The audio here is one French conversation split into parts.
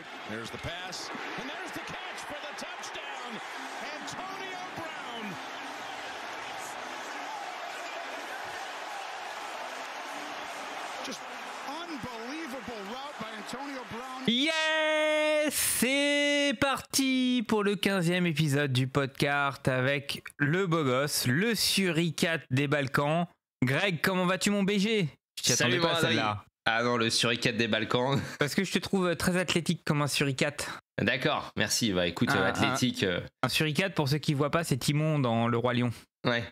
right. There's the pass, and there's the catch for the touchdown. Antonio Brown. Just unbelievable route by Antonio Brown. Yes, c'est parti pour le 15e épisode du podcast avec le beau gosse, le suricate des Balkans. Greg, comment vas-tu mon BG? Je t'y attendais pas celle-là. Ah non, le suricate des Balkans. Parce que je te trouve très athlétique comme un suricate. D'accord, merci. Bah écoute, athlétique. Un suricate, pour ceux qui voient pas, c'est Timon dans Le Roi Lion. Ouais.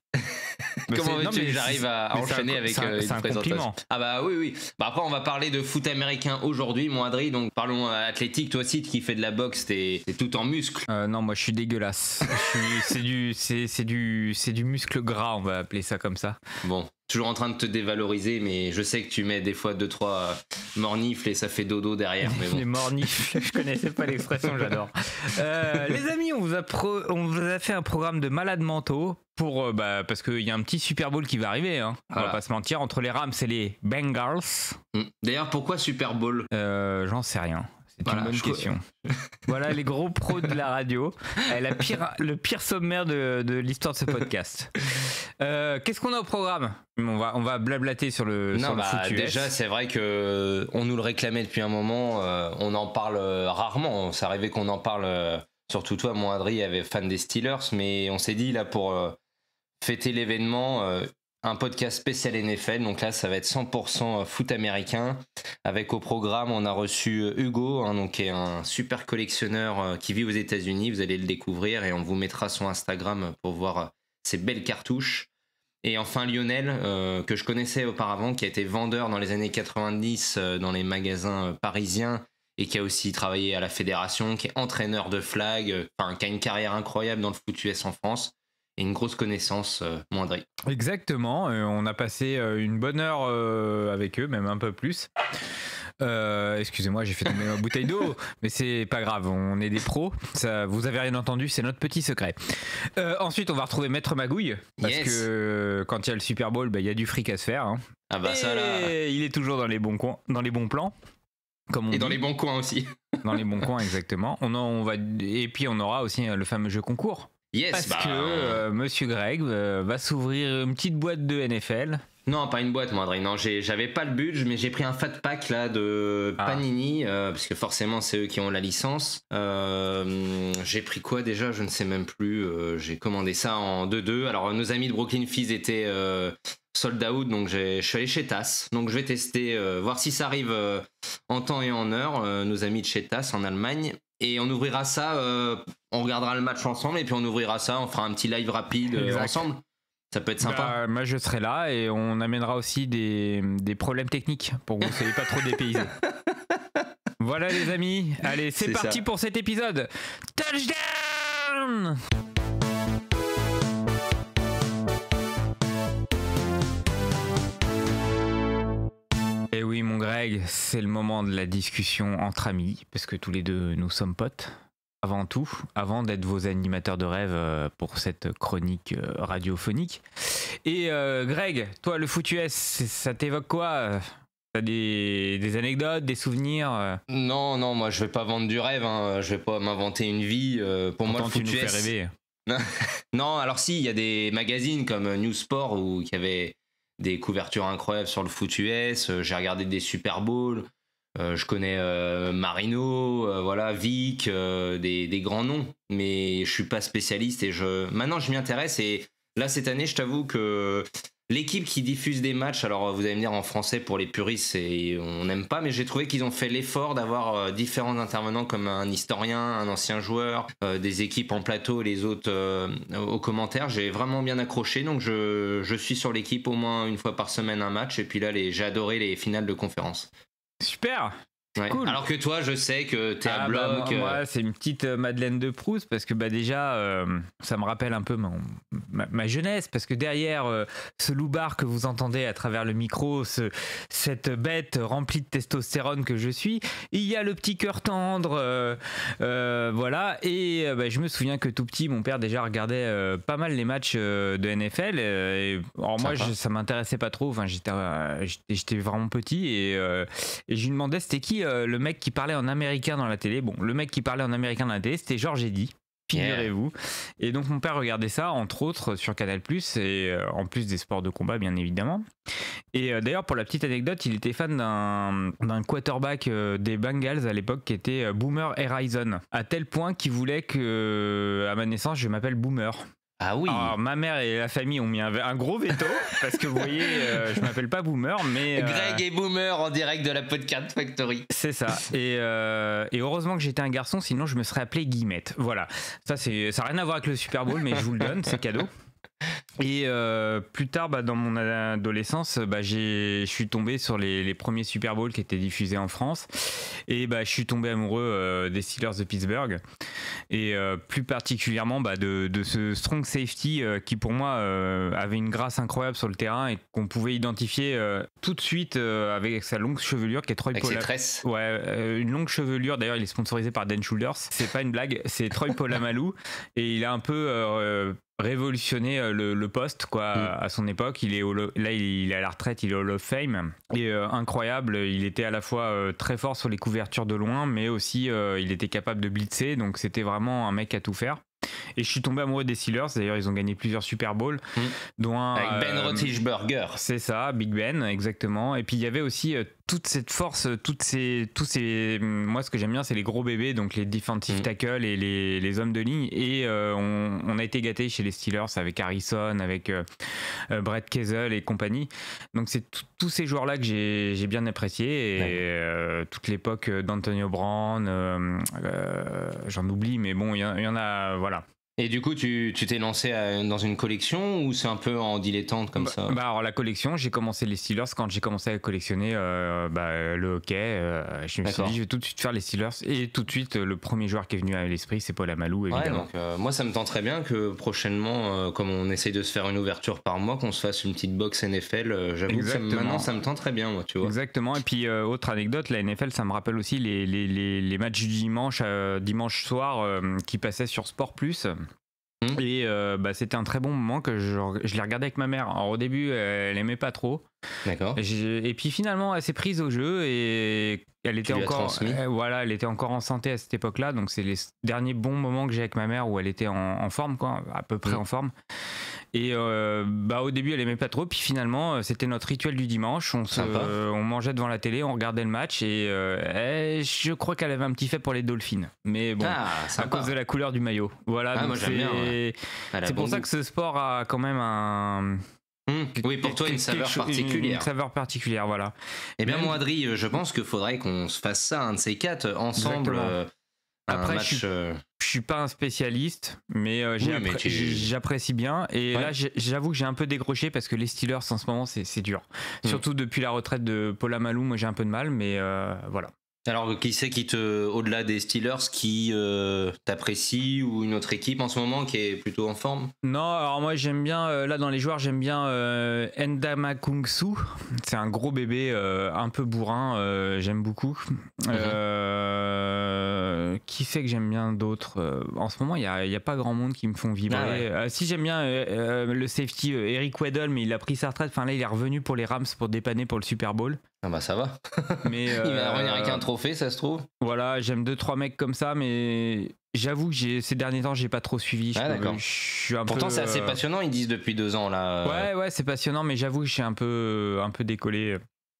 Comment veux-tu que j'arrive à enchaîner avec une présentation? Ah bah oui. Bah après, on va parler de foot américain aujourd'hui, mon Adri. Donc parlons athlétique. Toi aussi, qui fais de la boxe, t'es tout en muscle. Non, moi je suis dégueulasse. C'est du muscle gras, on va appeler ça comme ça. Bon. Toujours en train de te dévaloriser, mais je sais que tu mets des fois 2-3 mornifles et ça fait dodo derrière. Mais bon. Les mornifles, je connaissais pas l'expression, j'adore. Les amis, on vous a fait un programme de malades mentaux pour parce qu'il y a un petit Super Bowl qui va arriver. Hein. Voilà. On va pas se mentir, entre les Rams et les Bengals. D'ailleurs, pourquoi Super Bowl? J'en sais rien. C'est une bonne question. Voilà les gros pros de la radio. Le pire sommaire de l'histoire de ce podcast. Qu'est-ce qu'on a au programme? On va blablater sur le foot US. Déjà, c'est vrai que on nous le réclamait depuis un moment. On en parle rarement. C'est arrivé qu'on en parle. Surtout toi, mon Adri, fan des Steelers. Mais on s'est dit là pour fêter l'événement. Un podcast spécial NFL, donc là ça va être 100% foot américain. Avec au programme, on a reçu Hugo, donc qui est un super collectionneur qui vit aux États-Unis. Vous allez le découvrir et on vous mettra son Instagram pour voir ses belles cartouches. Et enfin Lionel, que je connaissais auparavant, qui a été vendeur dans les années 90 dans les magasins parisiens et qui a aussi travaillé à la fédération, qui est entraîneur de flag, qui a une carrière incroyable dans le foot US en France. Et une grosse connaissance, mon André. Exactement, on a passé une bonne heure avec eux, même un peu plus. Excusez-moi, j'ai fait tomber ma bouteille d'eau, mais c'est pas grave, on est des pros. Ça, vous avez rien entendu, c'est notre petit secret. Ensuite, on va retrouver Maître Magouille, parce que quand il y a le Super Bowl, il y a du fric à se faire. Hein. Ah bah ça là. Il est toujours dans les bons plans. Comme on dit. Dans les bons coins aussi. Dans les bons coins, exactement. Et puis on aura aussi le fameux jeu concours. Yes, parce que Monsieur Greg va s'ouvrir une petite boîte de NFL. Non, pas une boîte, moi, Adrien. Non, j'avais pas le budget, mais j'ai pris un fat pack là de Panini, parce que forcément c'est eux qui ont la licence. J'ai pris quoi déjà? Je ne sais même plus. J'ai commandé ça en 2-2. Alors nos amis de Brooklyn Fizz étaient sold out, donc je suis allé chez TAS. Donc je vais tester, voir si ça arrive en temps et en heure. Nos amis de chez TAS en Allemagne. Et on ouvrira ça, on regardera le match ensemble et puis on ouvrira ça, on fera un petit live rapide ensemble. Ça peut être sympa. Moi je serai là et on amènera aussi des problèmes techniques pour que vous ne soyez pas trop dépaysés. Voilà les amis, allez c'est parti ça. Pour cet épisode. Touchdown! Et oui mon Greg, c'est le moment de la discussion entre amis, parce que tous les deux nous sommes potes, avant tout, avant d'être vos animateurs de rêve pour cette chronique radiophonique. Et Greg, toi le foot US, ça t'évoque quoi? T'as des anecdotes, des souvenirs? Non, moi je vais pas vendre du rêve, je vais pas m'inventer une vie. Pour moi le foot tu nous US... fais rêver. Non, alors si, il y a des magazines comme News Sport qui avaient des couvertures incroyables sur le foot US, j'ai regardé des Super Bowls, je connais Marino, Vic, des grands noms, mais je suis pas spécialiste et maintenant je m'y intéresse et là cette année je t'avoue que l'équipe qui diffuse des matchs, alors vous allez me dire en français pour les puristes on n'aime pas, mais j'ai trouvé qu'ils ont fait l'effort d'avoir différents intervenants comme un historien, un ancien joueur, des équipes en plateau, les autres aux commentaires. J'ai vraiment bien accroché, donc je suis sur l'équipe au moins une fois par semaine un match, et puis là j'ai adoré les finales de conférence. Super. Ouais. Cool. Alors que toi, je sais que t'es à bloc. Moi, c'est une petite Madeleine de Proust parce que déjà, ça me rappelle un peu ma jeunesse, parce que derrière ce loupard que vous entendez à travers le micro, cette bête remplie de testostérone que je suis, il y a le petit cœur tendre, voilà. Et je me souviens que tout petit, mon père déjà regardait pas mal les matchs de NFL. Alors moi, ça m'intéressait pas trop. Enfin, j'étais vraiment petit et je lui demandais c'était qui puis le mec qui parlait en américain dans la télé, c'était Georges Eddy. Figurez-vous. Et donc mon père regardait ça, entre autres, sur Canal+, et en plus des sports de combat, bien évidemment. Et d'ailleurs, pour la petite anecdote, il était fan d'un quarterback des Bengals à l'époque qui était Boomer Esiason, à tel point qu'il voulait que, à ma naissance, je m'appelle Boomer. Ah oui. Alors, ma mère et la famille ont mis un gros veto parce que vous voyez, je m'appelle pas Boomer, mais Greg et Boomer en direct de la Podcast Factory. C'est ça. Et heureusement que j'étais un garçon, sinon je me serais appelé Guillemette. Voilà. Ça n'a rien à voir avec le Super Bowl, mais je vous le donne, c'est cadeau. Et plus tard, dans mon adolescence, je suis tombé sur les premiers Super Bowls qui étaient diffusés en France. Et je suis tombé amoureux des Steelers de Pittsburgh. Et plus particulièrement de ce strong safety qui pour moi avait une grâce incroyable sur le terrain et qu'on pouvait identifier tout de suite avec sa longue chevelure qui est Troy Polamalu. Avec ses tresses. Ouais, une longue chevelure. D'ailleurs, il est sponsorisé par Dan Shoulders. C'est pas une blague, c'est Troy Polamalu. Et il a un peu révolutionné le poste à son époque. Il est à la retraite, il est Hall of Fame et incroyable. Il était à la fois très fort sur les couvertures de loin, mais aussi il était capable de blitzer, donc c'était vraiment un mec à tout faire. Et je suis tombé amoureux des Steelers. D'ailleurs, ils ont gagné plusieurs Super Bowls, dont un avec Ben Roethlisberger. C'est ça, Big Ben, exactement. Et puis il y avait aussi toute cette force, tous ces. Moi, ce que j'aime bien, c'est les gros bébés, donc les defensive tackles et les hommes de ligne. Et on a été gâtés chez les Steelers avec Harrison, avec Brett Kessel et compagnie. Donc c'est tous ces joueurs-là que j'ai bien apprécié. Et toute l'époque d'Antonio Brown, j'en oublie, mais bon, il y en a, voilà. Et du coup, tu t'es lancé dans une collection ou c'est un peu en dilettante comme ça? Alors la collection, j'ai commencé les Steelers quand j'ai commencé à collectionner le hockey. Je me suis dit, je vais tout de suite faire les Steelers. Et tout de suite, le premier joueur qui est venu à l'esprit, c'est Polamalu, évidemment. Ouais, donc, moi, ça me tenterait bien que prochainement, comme on essaye de se faire une ouverture par mois, qu'on se fasse une petite box NFL. J'avoue que maintenant, ça me tenterait bien, moi, tu vois. Exactement. Et puis, autre anecdote, la NFL, ça me rappelle aussi les matchs du dimanche soir qui passaient sur Sport Plus. Et c'était un très bon moment que je l'ai regardé avec ma mère. Alors au début, elle aimait pas trop. D'accord. Et puis finalement, elle s'est prise au jeu et elle était elle était encore en santé à cette époque-là. Donc c'est les derniers bons moments que j'ai avec ma mère où elle était en forme, quoi, à peu près en forme. Et au début, elle aimait pas trop. Puis finalement, c'était notre rituel du dimanche. On mangeait devant la télé, on regardait le match et je crois qu'elle avait un petit fait pour les Dolphins. Mais bon, à cause de la couleur du maillot. Voilà. Donc moi j'aime bien. Ouais. C'est pour ça que ce sport a quand même un. Oui, pour toi, une saveur particulière. Une saveur particulière, voilà. Eh bien, moi, Adri, je pense qu'il faudrait qu'on se fasse ça, un de ces quatre, ensemble. Après, je suis pas un spécialiste, mais j'apprécie bien. Et là, j'avoue que j'ai un peu décroché parce que les Steelers, en ce moment, c'est dur. Surtout depuis la retraite de Polamalu, moi, j'ai un peu de mal, mais voilà. Alors, qui c'est au-delà des Steelers, qui t'apprécie ou une autre équipe en ce moment qui est plutôt en forme? Non, alors moi j'aime bien, là dans les joueurs, j'aime bien Ndama Kungsu. C'est un gros bébé, un peu bourrin, j'aime beaucoup. Qui c'est que j'aime bien d'autres? En ce moment, il n'y a pas grand monde qui me font vibrer. Si, j'aime bien le safety Eric Weddle, mais il a pris sa retraite. Enfin là, il est revenu pour les Rams pour dépanner pour le Super Bowl. Ah bah ça va. Mais, il va revenir avec un trophée, ça se trouve. Voilà, j'aime 2-3 mecs comme ça, mais j'avoue que ces derniers temps, j'ai pas trop suivi. D'accord. Pourtant, c'est assez passionnant, ils disent depuis 2 ans là. Ouais, c'est passionnant, mais j'avoue que je suis un peu décollé.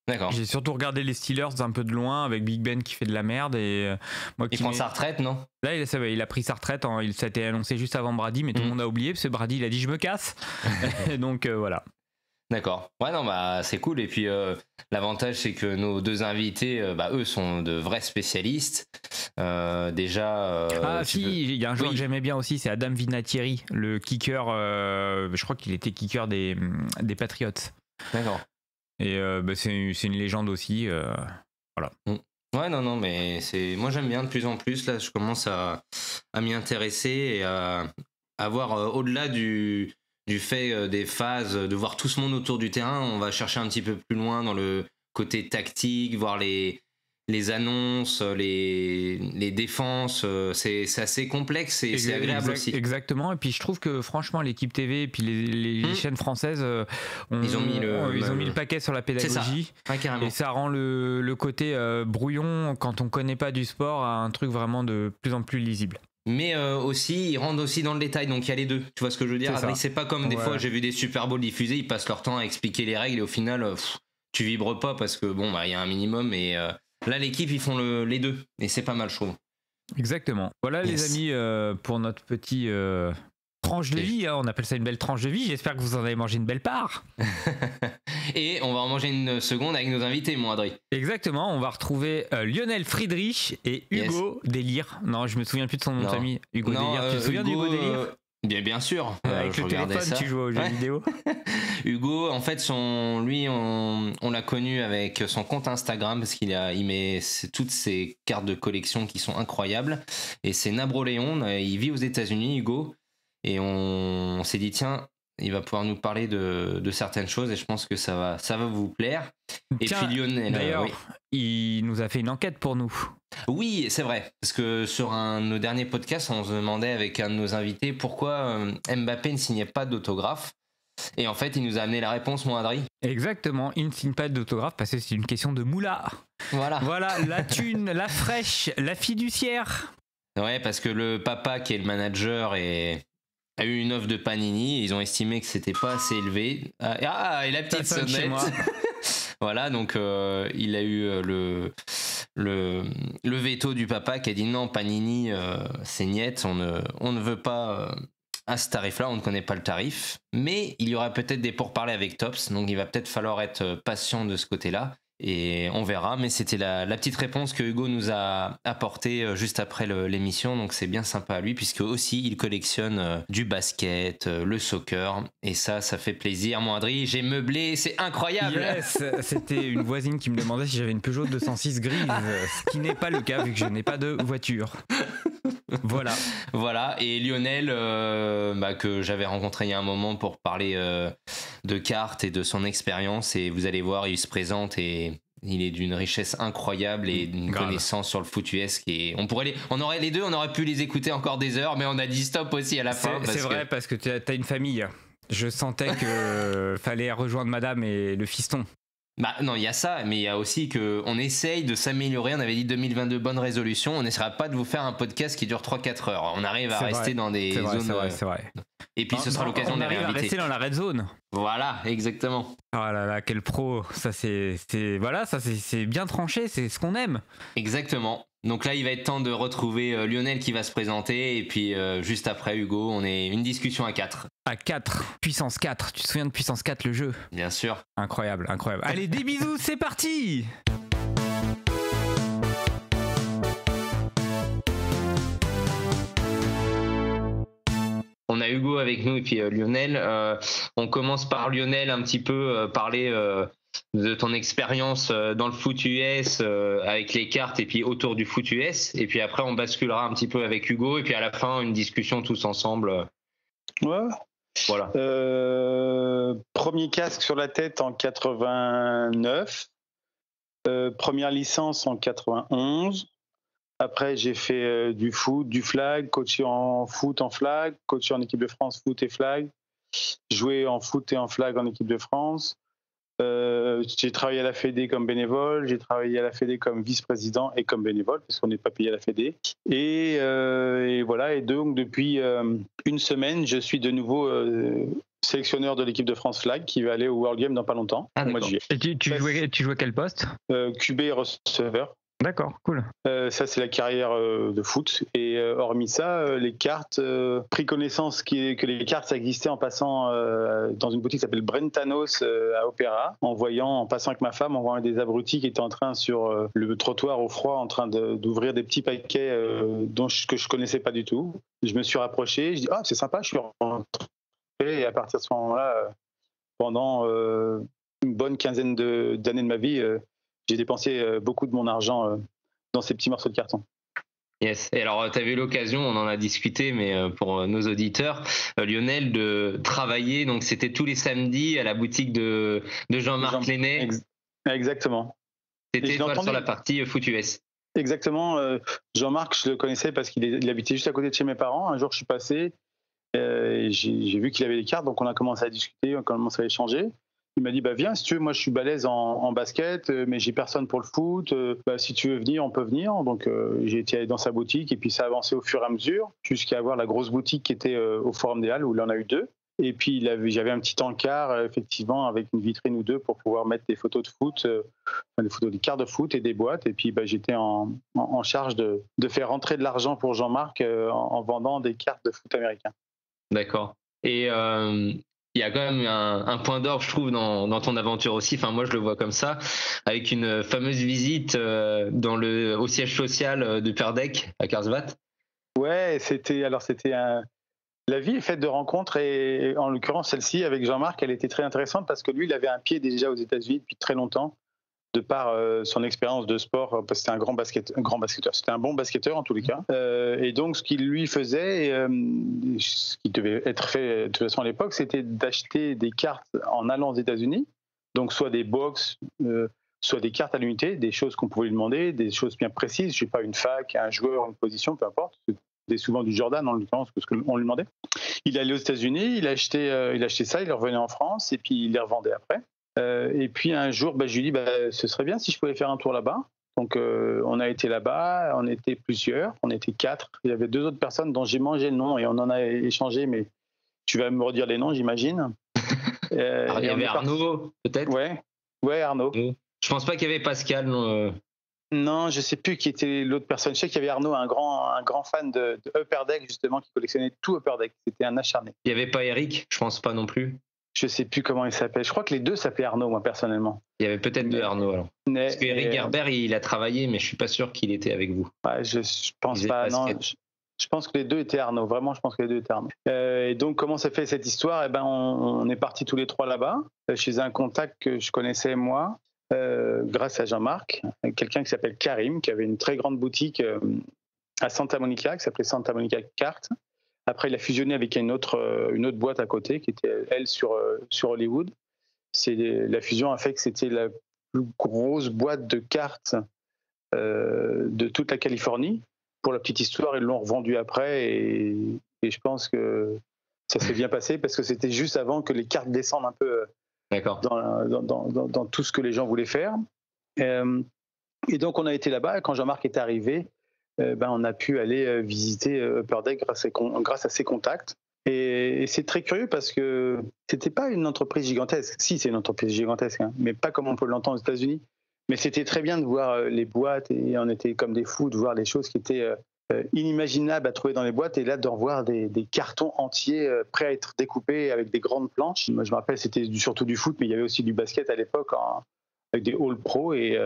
D'accord. J'ai surtout regardé les Steelers d'un peu de loin avec Big Ben qui fait de la merde et moi il prend sa retraite, non? Là, il a pris sa retraite. Ça a été annoncé juste avant Brady, mais tout le monde a oublié parce que Brady, il a dit je me casse. Donc voilà. D'accord. Ouais, non, c'est cool. Et puis, l'avantage, c'est que nos 2 invités, eux, sont de vrais spécialistes. Déjà. Il y a un joueur que j'aimais bien aussi, c'est Adam Vinatieri, le kicker. Je crois qu'il était kicker des Patriots. D'accord. Et c'est une légende aussi. Voilà. Ouais, non, mais moi, j'aime bien de plus en plus. Là, je commence à m'y intéresser et à voir au-delà du fait des phases, de voir tout ce monde autour du terrain, on va chercher un petit peu plus loin dans le côté tactique, voir les les annonces, les défenses, c'est assez complexe et c'est agréable aussi. Exactement. Et puis je trouve que franchement, l'équipe TV et puis les chaînes françaises, ils ont mis le paquet sur la pédagogie. Ouais, carrément. Et ça rend le côté brouillon, quand on connaît pas du sport, à un truc vraiment de plus en plus lisible. Mais aussi, ils rentrent aussi dans le détail, donc il y a les deux. Tu vois ce que je veux dire? C'est pas comme des fois, j'ai vu des Super Bowls diffusés, ils passent leur temps à expliquer les règles et au final, tu vibres pas parce que bon, bah, y a un minimum. Et là, l'équipe, ils font les deux. Et c'est pas mal, je trouve. Exactement. Voilà, les amis, pour notre petit tranche de vie. Hein, on appelle ça une belle tranche de vie. J'espère que vous en avez mangé une belle part. Et on va en manger une seconde avec nos invités, mon Adrien. Exactement. On va retrouver Lionel Friedrich et Hugo Délire. Non, je me souviens plus de son nom de famille. Hugo Délire. Tu te souviens d'Hugo Délire? Bien sûr. Avec le téléphone, tu joues aux jeux vidéo. Hugo, en fait, lui, on l'a connu avec son compte Instagram parce il met toutes ses cartes de collection qui sont incroyables. Et c'est Nabroléon. Il vit aux États-Unis, Hugo. Et on s'est dit, tiens, il va pouvoir nous parler de certaines choses et je pense que ça va vous plaire. Et tiens, puis Lionel, d'ailleurs, il nous a fait une enquête pour nous. Oui, c'est vrai, parce que sur un de nos derniers podcasts, on se demandait avec un de nos invités pourquoi Mbappé ne signait pas d'autographe. Et en fait, il nous a amené la réponse, mon Adri. Exactement, il ne signe pas d'autographe parce que c'est une question de moula. Voilà, la thune, la fraîche, la fiduciaire. Ouais, parce que le papa qui est le manager a eu une offre de Panini, ils ont estimé que c'était pas assez élevé. Et la petite sonnette. Voilà, donc il a eu le veto du papa qui a dit non, Panini, c'est niet, on ne veut pas à ce tarif-là, on ne connaît pas le tarif, mais il y aura peut-être des pourparlers avec Topps, donc il va peut-être falloir être patient de ce côté-là. Et on verra, mais c'était la petite réponse que Hugo nous a apportée juste après l'émission, donc c'est bien sympa à lui, puisque aussi il collectionne du basket, le soccer, et ça fait plaisir. Mon Adri, j'ai meublé, c'est incroyable. Yes, c'était une voisine qui me demandait si j'avais une Peugeot 206 grise, ce qui n'est pas le cas vu que je n'ai pas de voiture. Voilà, et Lionel, que j'avais rencontré il y a un moment pour parler de cartes et de son expérience, et vous allez voir, il se présente et il est d'une richesse incroyable et d'une connaissance sur le foot US on aurait pu les écouter encore des heures, mais on a dit stop aussi à la fin. C'est vrai, parce que tu as une famille. Je sentais que fallait rejoindre madame et le fiston. Bah non, il y a ça, mais il y a aussi qu'on essaye de s'améliorer. On avait dit 2022 bonnes résolutions. On n'essaiera pas de vous faire un podcast qui dure 3-4 heures. On arrive à rester dans des zones. C'est vrai. Et puis ce sera l'occasion de les réinviter. On arrive à rester dans la red zone. Voilà, exactement. Oh là là, quel pro. Ça c'est bien tranché, c'est ce qu'on aime. Exactement. Donc là, il va être temps de retrouver Lionel qui va se présenter. Et puis juste après, Hugo, on est une discussion à 4. À 4, puissance 4. Tu te souviens de puissance 4, le jeu? Bien sûr. Incroyable. Allez, des bisous, c'est parti! On a Hugo avec nous et puis Lionel. On commence par Lionel, un petit peu parler de ton expérience dans le foot US avec les cartes et puis autour du foot US. Et puis après, on basculera un petit peu avec Hugo et puis à la fin, une discussion tous ensemble. Ouais. Voilà. Premier casque sur la tête en 89. Première licence en 91. Après, j'ai fait du foot, du flag, coaché en foot, en flag, coaché en équipe de France, foot et flag, joué en foot et en flag en équipe de France. J'ai travaillé à la Fédé comme bénévole, j'ai travaillé à la Fédé comme vice-président et comme bénévole, parce qu'on n'est pas payé à la Fédé. Et voilà, et donc depuis une semaine, je suis de nouveau sélectionneur de l'équipe de France flag qui va aller au World Game dans pas longtemps, au mois de juillet. Et tu jouais quel poste? QB et receveur. D'accord, cool. Ça, c'est la carrière de foot. Et hormis ça, les cartes, pris connaissance que les cartes ça existait en passant dans une boutique qui s'appelle Brentanos à Opéra, en passant avec ma femme, en voyant des abrutis qui étaient en train sur le trottoir au froid, en train d'ouvrir des petits paquets que je connaissais pas du tout. Je me suis rapproché, je dis c'est sympa, je suis rentré. Et à partir de ce moment-là, pendant une bonne quinzaine d'années de ma vie, j'ai dépensé beaucoup de mon argent dans ces petits morceaux de carton. Yes. Et alors, tu as eu l'occasion, on en a discuté, mais pour nos auditeurs, Lionel, de travailler, donc c'était tous les samedis à la boutique de Jean-Marc Lenné. Exactement. C'était je l'ai toi entendu. sur la partie foot US. Exactement. Jean-Marc, je le connaissais parce qu'il habitait juste à côté de chez mes parents. Un jour, je suis passé, et j'ai vu qu'il avait les cartes, donc on a commencé à discuter, on a commencé à échanger. Il m'a dit viens, si tu veux, moi je suis balèze en basket, mais j'ai personne pour le foot. Si tu veux venir, on peut venir. Donc j'ai été allé dans sa boutique, et puis ça a avancé au fur et à mesure jusqu'à avoir la grosse boutique qui était au Forum des Halles, où il en a eu 2. Et puis j'avais un petit encart, effectivement, avec une vitrine ou 2 pour pouvoir mettre des photos de foot, des photos des cartes de foot et des boîtes. Et puis j'étais en charge de faire rentrer de l'argent pour Jean-Marc en vendant des cartes de foot américain. D'accord. Et il y a quand même un point d'orgue, je trouve, dans ton aventure aussi. Enfin, moi, je le vois comme ça, avec une fameuse visite au siège social de Perdec à Karlsbad. Ouais, la vie est faite de rencontres, et en l'occurrence celle-ci avec Jean-Marc, elle était très intéressante parce que lui, il avait un pied déjà aux États-Unis depuis très longtemps, de par son expérience de sport, parce que c'était un grand basketteur. C'était un bon basketteur en tous les cas. Et donc, ce qu'il lui faisait, ce qui devait être fait de toute façon à l'époque, c'était d'acheter des cartes en allant aux États-Unis. Donc, soit des box, soit des cartes à l'unité, des choses qu'on pouvait lui demander, des choses bien précises. Je sais pas, une fac, un joueur, une position, peu importe. C'était souvent du Jordan en l'occurrence, parce qu'on lui demandait. Il allait aux États-Unis, il achetait ça, il revenait en France, et puis il les revendait après. Et puis un jour, je lui dis, ce serait bien si je pouvais faire un tour là-bas. Donc on a été là-bas, on était plusieurs, on était 4. Il y avait 2 autres personnes dont j'ai mangé le nom, et on en a échangé, mais tu vas me redire les noms, j'imagine. Il y avait Arnaud, peut-être. Ouais, Arnaud. Je pense pas qu'il y avait Pascal. Non, je sais plus qui était l'autre personne. Je sais qu'il y avait Arnaud, un grand fan de Upper Deck, justement, qui collectionnait tout Upper Deck. C'était un acharné. Il y avait pas Eric, je pense pas non plus. Je sais plus comment il s'appelle. Je crois que les 2 s'appelaient Arnaud, moi personnellement. Il y avait peut-être 2 Arnaud alors. Parce que Eric Gerber, il a travaillé, mais je suis pas sûr qu'il était avec vous. Je pense pas. Non, je pense que les 2 étaient Arnaud. Vraiment, je pense que les 2 étaient Arnaud. Et donc, comment s'est fait cette histoire ? On est partis tous les 3 là-bas, chez un contact que je connaissais moi, grâce à Jean-Marc, quelqu'un qui s'appelle Karim, qui avait une très grande boutique à Santa Monica, qui s'appelait Santa Monica Cartes. Après, il a fusionné avec une autre boîte à côté, qui était, elle, sur Hollywood. La fusion a fait que c'était la plus grosse boîte de cartes de toute la Californie. Pour la petite histoire, ils l'ont revendue après, et je pense que ça s'est bien passé, parce que c'était juste avant que les cartes descendent un peu dans tout ce que les gens voulaient faire. Et donc, on a été là-bas, et quand Jean-Marc est arrivé, on a pu aller visiter Upper Deck grâce à ses contacts. Et c'est très curieux parce que c'était pas une entreprise gigantesque. Si, c'est une entreprise gigantesque, hein, mais pas comme on peut l'entendre aux États-Unis. Mais c'était très bien de voir les boîtes, et on était comme des fous de voir les choses qui étaient inimaginables à trouver dans les boîtes, et là de revoir des cartons entiers prêts à être découpés avec des grandes planches. Moi, je me rappelle, c'était surtout du foot, mais il y avait aussi du basket à l'époque avec des All Pro, et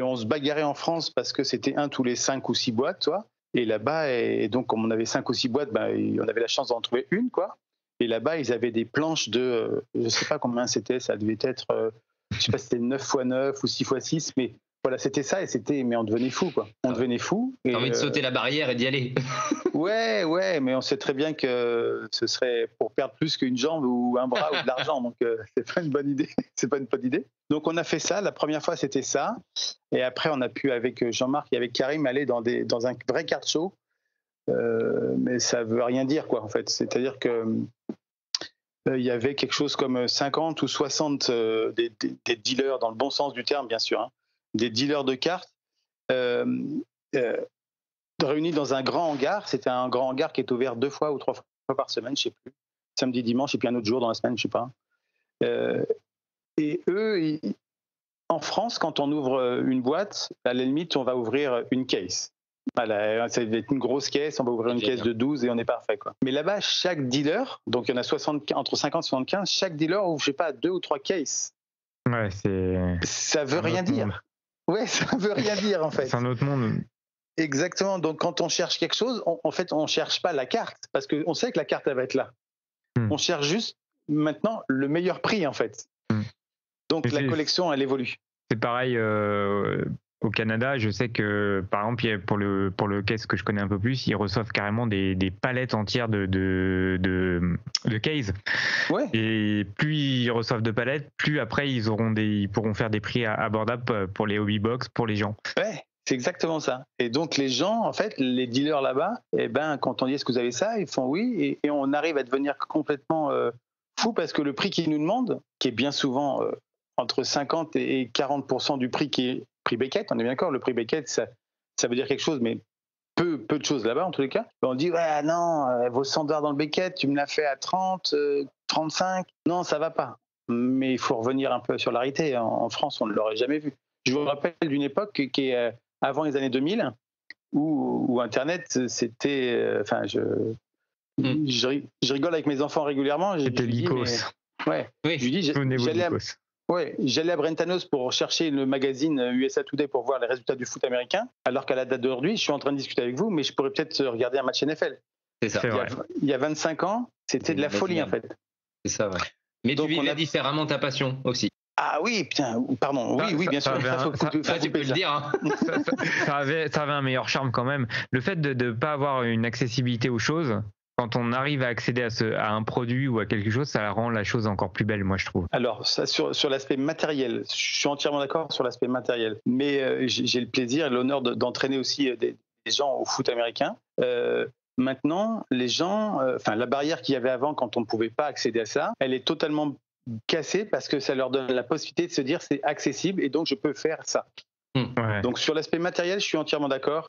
on se bagarrait en France parce que c'était un tous les 5 ou 6 boîtes, toi. Et là-bas, et donc comme on avait 5 ou 6 boîtes, on avait la chance d'en trouver une, quoi. Et là-bas, ils avaient des planches de, je sais pas combien c'était, ça devait être, je sais pas si c'était 9x9 ou 6x6, mais voilà, c'était ça, mais on devenait fou, quoi. On devenait fou. T'as envie de sauter la barrière et d'y aller. Ouais, mais on sait très bien que ce serait pour perdre plus qu'une jambe ou un bras ou de l'argent, donc c'est pas une bonne idée. C'est pas une bonne idée. Donc on a fait ça. La première fois, c'était ça, et après on a pu, avec Jean-Marc et avec Karim, aller dans un vrai card show, mais ça veut rien dire, quoi, en fait. C'est-à-dire que il y avait quelque chose comme 50 ou 60 des dealers, dans le bon sens du terme, bien sûr, hein, des dealers de cartes, réunis dans un grand hangar. C'était un grand hangar qui est ouvert 2 fois ou 3 fois par semaine, je ne sais plus. Samedi, dimanche, et puis un autre jour dans la semaine, je ne sais pas. Et eux, en France, quand on ouvre une boîte, à la limite, on va ouvrir une case. Voilà, ça va être une grosse caisse, on va ouvrir une caisse de 12 et on est parfait, quoi. Mais là-bas, chaque dealer, donc il y en a entre 50 et 75, chaque dealer ouvre, je sais pas, 2 ou 3 cases. Ouais, ça veut rien dire. Monde. Ouais, ça veut rien dire, en fait. C'est un autre monde. Exactement. Donc quand on cherche quelque chose, en fait, on cherche pas la carte, parce qu'on sait que la carte, elle va être là. On cherche juste maintenant le meilleur prix, en fait. Donc la collection, elle évolue. C'est pareil au Canada, je sais que, par exemple, pour le case que je connais un peu plus, ils reçoivent carrément des palettes entières de case. Ouais. Et plus ils reçoivent de palettes, plus après ils pourront faire des prix abordables pour les hobby box, pour les gens. Ouais, c'est exactement ça. Et donc les gens, en fait, les dealers là-bas, quand on dit est-ce que vous avez ça, ils font oui, et on arrive à devenir complètement fou parce que le prix qu'ils nous demandent, qui est bien souvent entre 50 et 40% du prix qui est prix Beckett, on est bien d'accord, le prix Beckett, ça veut dire quelque chose, mais peu de choses là-bas en tous les cas. On dit ouais non, vos $100 dans le Beckett, tu me l'as fait à 30, 35, non ça va pas. Mais il faut revenir un peu sur la réalité. En France, on ne l'aurait jamais vu. Je vous rappelle d'une époque qui est avant les années 2000 où Internet c'était, je rigole avec mes enfants régulièrement. C'était l'ICOS. Ouais. Oui. Je lui dis j'allais à Brentanos pour chercher le magazine USA Today pour voir les résultats du foot américain, alors qu'à la date d'aujourd'hui, je suis en train de discuter avec vous, mais je pourrais peut-être regarder un match NFL. C'est ça. Il y a 25 ans, c'était de la folie en fait. C'est ça, ouais. Mais donc, tu vivais différemment ta passion aussi. Ah oui, putain, pardon, oui, bien sûr. Ça, tu peux le dire. Hein. ça avait un meilleur charme quand même. Le fait de ne pas avoir une accessibilité aux choses, quand on arrive à accéder à un produit ou à quelque chose, ça rend la chose encore plus belle, moi je trouve. Alors, ça, sur l'aspect matériel, je suis entièrement d'accord sur l'aspect matériel. Mais j'ai le plaisir et l'honneur d'entraîner aussi des gens au foot américain. Maintenant, les gens, la barrière qu'il y avait avant quand on ne pouvait pas accéder à ça, elle est totalement cassée parce que ça leur donne la possibilité de se dire c'est accessible et donc je peux faire ça. Ouais. Donc sur l'aspect matériel, je suis entièrement d'accord.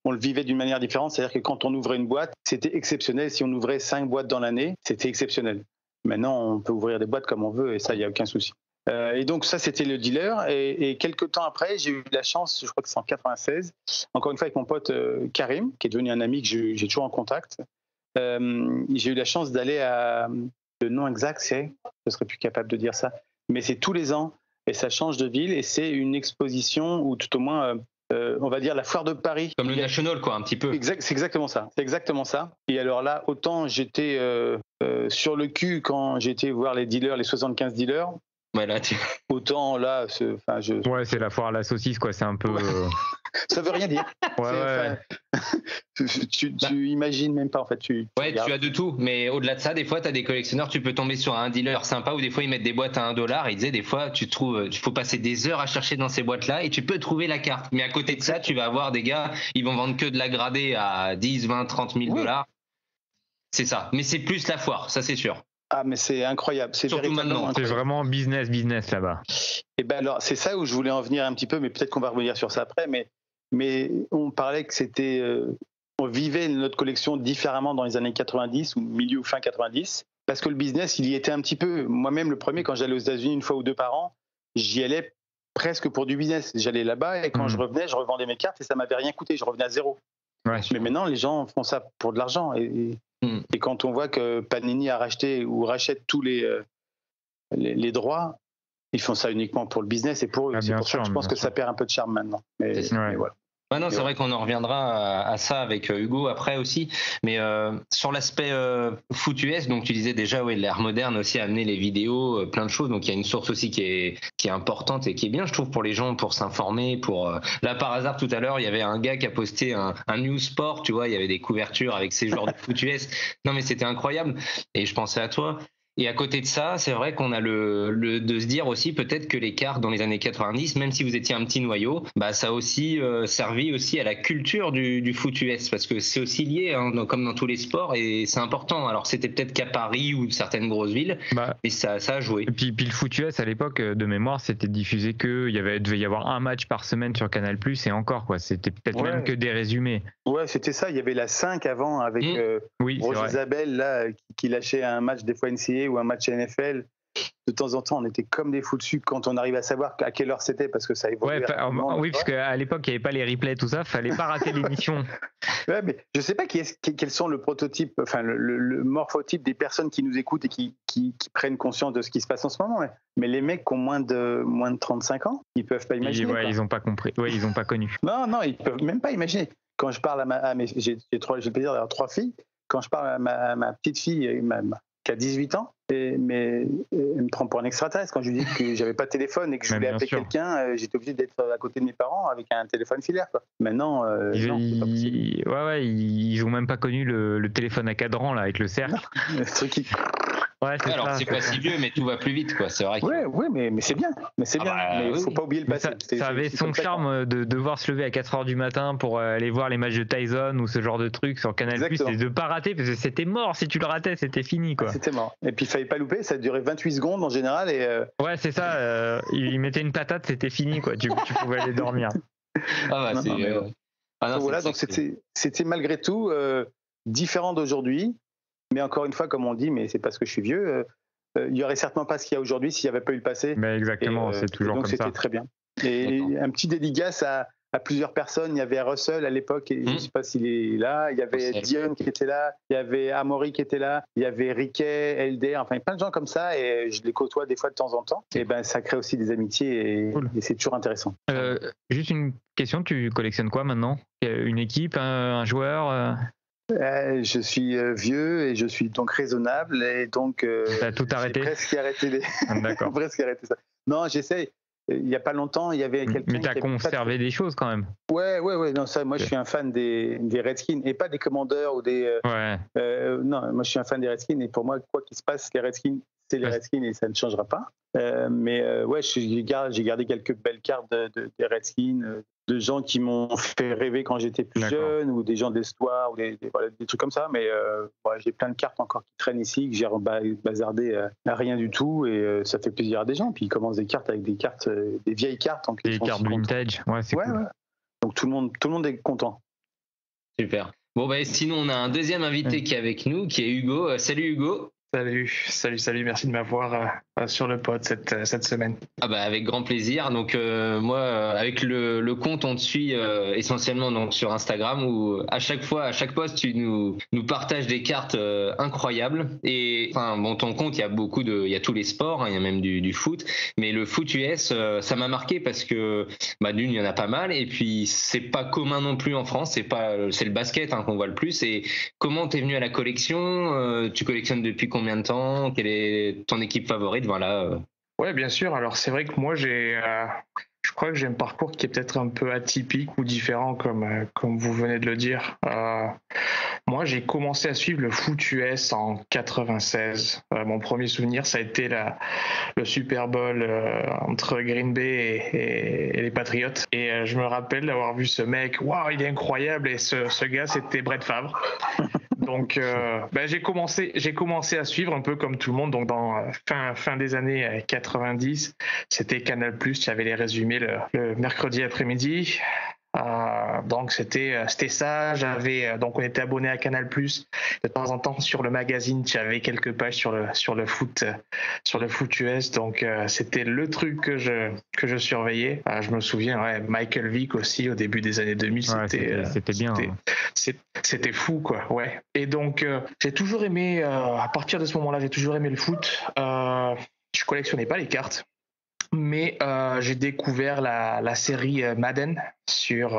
On le vivait d'une manière différente, c'est-à-dire que quand on ouvrait une boîte, c'était exceptionnel. Si on ouvrait 5 boîtes dans l'année, c'était exceptionnel. Maintenant, on peut ouvrir des boîtes comme on veut et ça, il n'y a aucun souci. Et donc ça, c'était le dealer. Et quelques temps après, j'ai eu la chance, je crois que c'est en 96, encore une fois avec mon pote Karim, qui est devenu un ami que j'ai toujours en contact. J'ai eu la chance d'aller à... Le nom exact, je ne serais plus capable de dire ça, mais c'est tous les ans et ça change de ville et c'est une exposition ou tout au moins, on va dire la foire de Paris. Comme le National, quoi, un petit peu. C'est exactement ça. C'est exactement ça. Et alors là, autant j'étais sur le cul quand j'étais voir les dealers, les 75 dealers. Ouais, là, autant là, ouais, c'est la foire à la saucisse, quoi. C'est un peu. Ça veut rien dire. Ouais. Tu imagines même pas en fait. Tu as de tout, mais au-delà de ça, des fois, tu as des collectionneurs, tu peux tomber sur un dealer sympa où des fois ils mettent des boîtes à $1. Ils disaient des fois, il faut passer des heures à chercher dans ces boîtes-là et tu peux trouver la carte. Mais à côté de ça, tu vas avoir des gars, ils vont vendre que de la gradée à 10, 20, 30 000 $. C'est ça. Mais c'est plus la foire, ça c'est sûr. Ah, mais c'est incroyable. C'est surtout maintenant. C'est vraiment business là-bas. Et ben alors, c'est ça où je voulais en venir un petit peu, mais peut-être qu'on va revenir sur ça après. Mais on parlait que c'était, on vivait notre collection différemment dans les années 90 ou milieu ou fin 90, parce que le business, il y était un petit peu. Moi-même, le premier, quand j'allais aux États-Unis 1 fois ou 2 par an, j'y allais presque pour du business. J'allais là-bas et quand je revenais, je revendais mes cartes et ça m'avait rien coûté. Je revenais à zéro. Ouais, mais maintenant, les gens font ça pour de l'argent et quand on voit que Panini a racheté ou rachète tous les droits, ils font ça uniquement pour le business et pour eux. C'est pour ça que je pense que ça perd un peu de charme maintenant. Mais voilà. Ouais, non, c'est vrai qu'on en reviendra à ça avec Hugo après aussi. Mais sur l'aspect foot US, donc tu disais déjà, l'ère moderne aussi a amené les vidéos, plein de choses. Donc il y a une source aussi qui est importante et qui est bien, je trouve, pour les gens, pour s'informer. Là, par hasard, tout à l'heure, il y avait un gars qui a posté un news sport, tu vois, il y avait des couvertures avec ces joueurs de foot US. Non, mais c'était incroyable. Et je pensais à toi. Et à côté de ça, c'est vrai qu'on a de se dire aussi peut-être que les cartes dans les années 90, même si vous étiez un petit noyau, ça a aussi servi aussi à la culture du foot US parce que c'est aussi lié, hein, comme dans tous les sports et c'est important. Alors c'était peut-être qu'à Paris ou certaines grosses villes, mais ça a joué. Et puis le foot US à l'époque, de mémoire, c'était diffusé devait y avoir un match par semaine sur Canal+ et encore quoi. C'était peut-être même que des résumés. Ouais, c'était ça. Il y avait la 5 avant avec Rose Isabelle là qui lâchait un match des fois NCAA ou un match NFL. De temps en temps, on était comme des fous dessus quand on arrivait à savoir à quelle heure c'était parce que ça évoluait. Oui, parce qu'à l'époque, il n'y avait pas les replays, tout ça, fallait pas rater l'émission. Ouais, mais je sais pas quels sont le prototype, enfin le morphotype des personnes qui nous écoutent et qui prennent conscience de ce qui se passe en ce moment. Mais les mecs qui ont moins de 35 ans, ils peuvent pas imaginer. Ils ont pas compris. Ouais, ils ont pas connu. Non, ils peuvent même pas imaginer. Quand je parle j'ai le plaisir d'avoir 3 filles. Quand je parle à ma petite fille qui a 18 ans, mais elle me prend pour un extraterrestre quand je lui dis que j'avais pas de téléphone et que je voulais appeler quelqu'un. J'étais obligé d'être à côté de mes parents avec un téléphone filaire, quoi. Maintenant, non, c'est pas possible. Ils ont même pas connu le téléphone à cadran là avec le cercle. Non, le truc qui... Ouais, alors c'est pas si vieux, mais tout va plus vite, quoi. C'est vrai. Mais c'est bien. Mais il faut pas oublier le passé. Ça avait son charme de devoir se lever à 4h du matin pour aller voir les matchs de Tyson ou ce genre de trucs sur Canal+, et de pas rater parce que c'était mort. Si tu le ratais, c'était fini, quoi. C'était mort. Et puis il fallait pas louper. Ça durait 28 secondes en général. Ouais, c'est ça. Il mettait une patate, c'était fini, quoi. Tu pouvais aller dormir. Voilà, donc c'était malgré tout différent d'aujourd'hui. Mais encore une fois, comme on dit, mais c'est parce que je suis vieux, il n'y aurait certainement pas ce qu'il y a aujourd'hui s'il n'y avait pas eu le passé. Mais exactement, c'est toujours comme ça. Donc c'était très bien. Et un petit dédicace à plusieurs personnes. Il y avait Russell à l'époque, et je ne sais pas s'il est là. Il y avait Dion qui était là. Il y avait Amaury qui était là. Il y avait Riquet, Elder, enfin plein de gens comme ça. Et je les côtoie des fois de temps en temps. Et ben ça crée aussi des amitiés et c'est toujours intéressant. Juste une question, tu collectionnes quoi maintenant ? Une équipe, un joueur je suis vieux et je suis donc raisonnable et donc t'as tout arrêté. J'ai presque arrêté D'accord. presque arrêté ça. Non, j'essaie. Il n'y a pas longtemps, il y avait quelqu'un. Mais t'as conservé des choses quand même. Ouais. Non, ça, moi, je suis un fan des Redskins et pas des Commanders ou des. Non, moi, je suis un fan des Redskins et pour moi, quoi qu'il se passe, les Redskins, c'est les Redskins et ça ne changera pas. J'ai gardé quelques belles cartes des Redskins. De gens qui m'ont fait rêver quand j'étais plus jeune, ou des gens de l'histoire, ou des trucs comme ça. Mais j'ai plein de cartes encore qui traînent ici, que j'ai bazardé à rien du tout, et ça fait plaisir à des gens. Puis ils commencent des cartes avec des vieilles cartes. Des cartes vintage, c'est cool. Ouais. Donc tout le monde est content. Super. Bon, sinon, on a un deuxième invité qui est avec nous, qui est Hugo. Salut Hugo. Salut, merci de m'avoir sur le pod cette semaine. Avec grand plaisir. Donc moi, avec le compte, on te suit essentiellement donc sur Instagram, où à chaque post, tu nous partages des cartes incroyables. Et ton compte, il y a tous les sports, il y a même du foot, mais le foot US, ça m'a marqué parce que d'une, il y en a pas mal, et puis c'est pas commun non plus en France. C'est le basket qu'on voit le plus. Et comment t'es venu à la collection ? Tu collectionnes depuis combien de temps ? Quelle est ton équipe favorite ? Voilà. Ouais, bien sûr. Alors c'est vrai que moi je crois que j'ai un parcours qui est peut-être un peu atypique ou différent, comme vous venez de le dire. Moi, j'ai commencé à suivre le foot US en 96. Mon premier souvenir, ça a été le Super Bowl entre Green Bay et les Patriots. Et je me rappelle d'avoir vu ce mec. Waouh, il est incroyable. Et ce gars, c'était Brett Favre. Donc, j'ai commencé à suivre un peu comme tout le monde. Donc, dans fin des années 90, c'était Canal+. Il y avait les résumés le mercredi après-midi. Donc c'était ça. Donc on était abonné à Canal+. De temps en temps sur le magazine, tu avais quelques pages sur le foot US. Donc c'était le truc que je surveillais. Je me souviens, Michael Vick aussi au début des années 2000. C'était bien. C'était fou, quoi. Ouais. Et donc j'ai toujours aimé. À partir de ce moment-là, j'ai toujours aimé le foot. Je collectionnais pas les cartes. Mais j'ai découvert la série Madden sur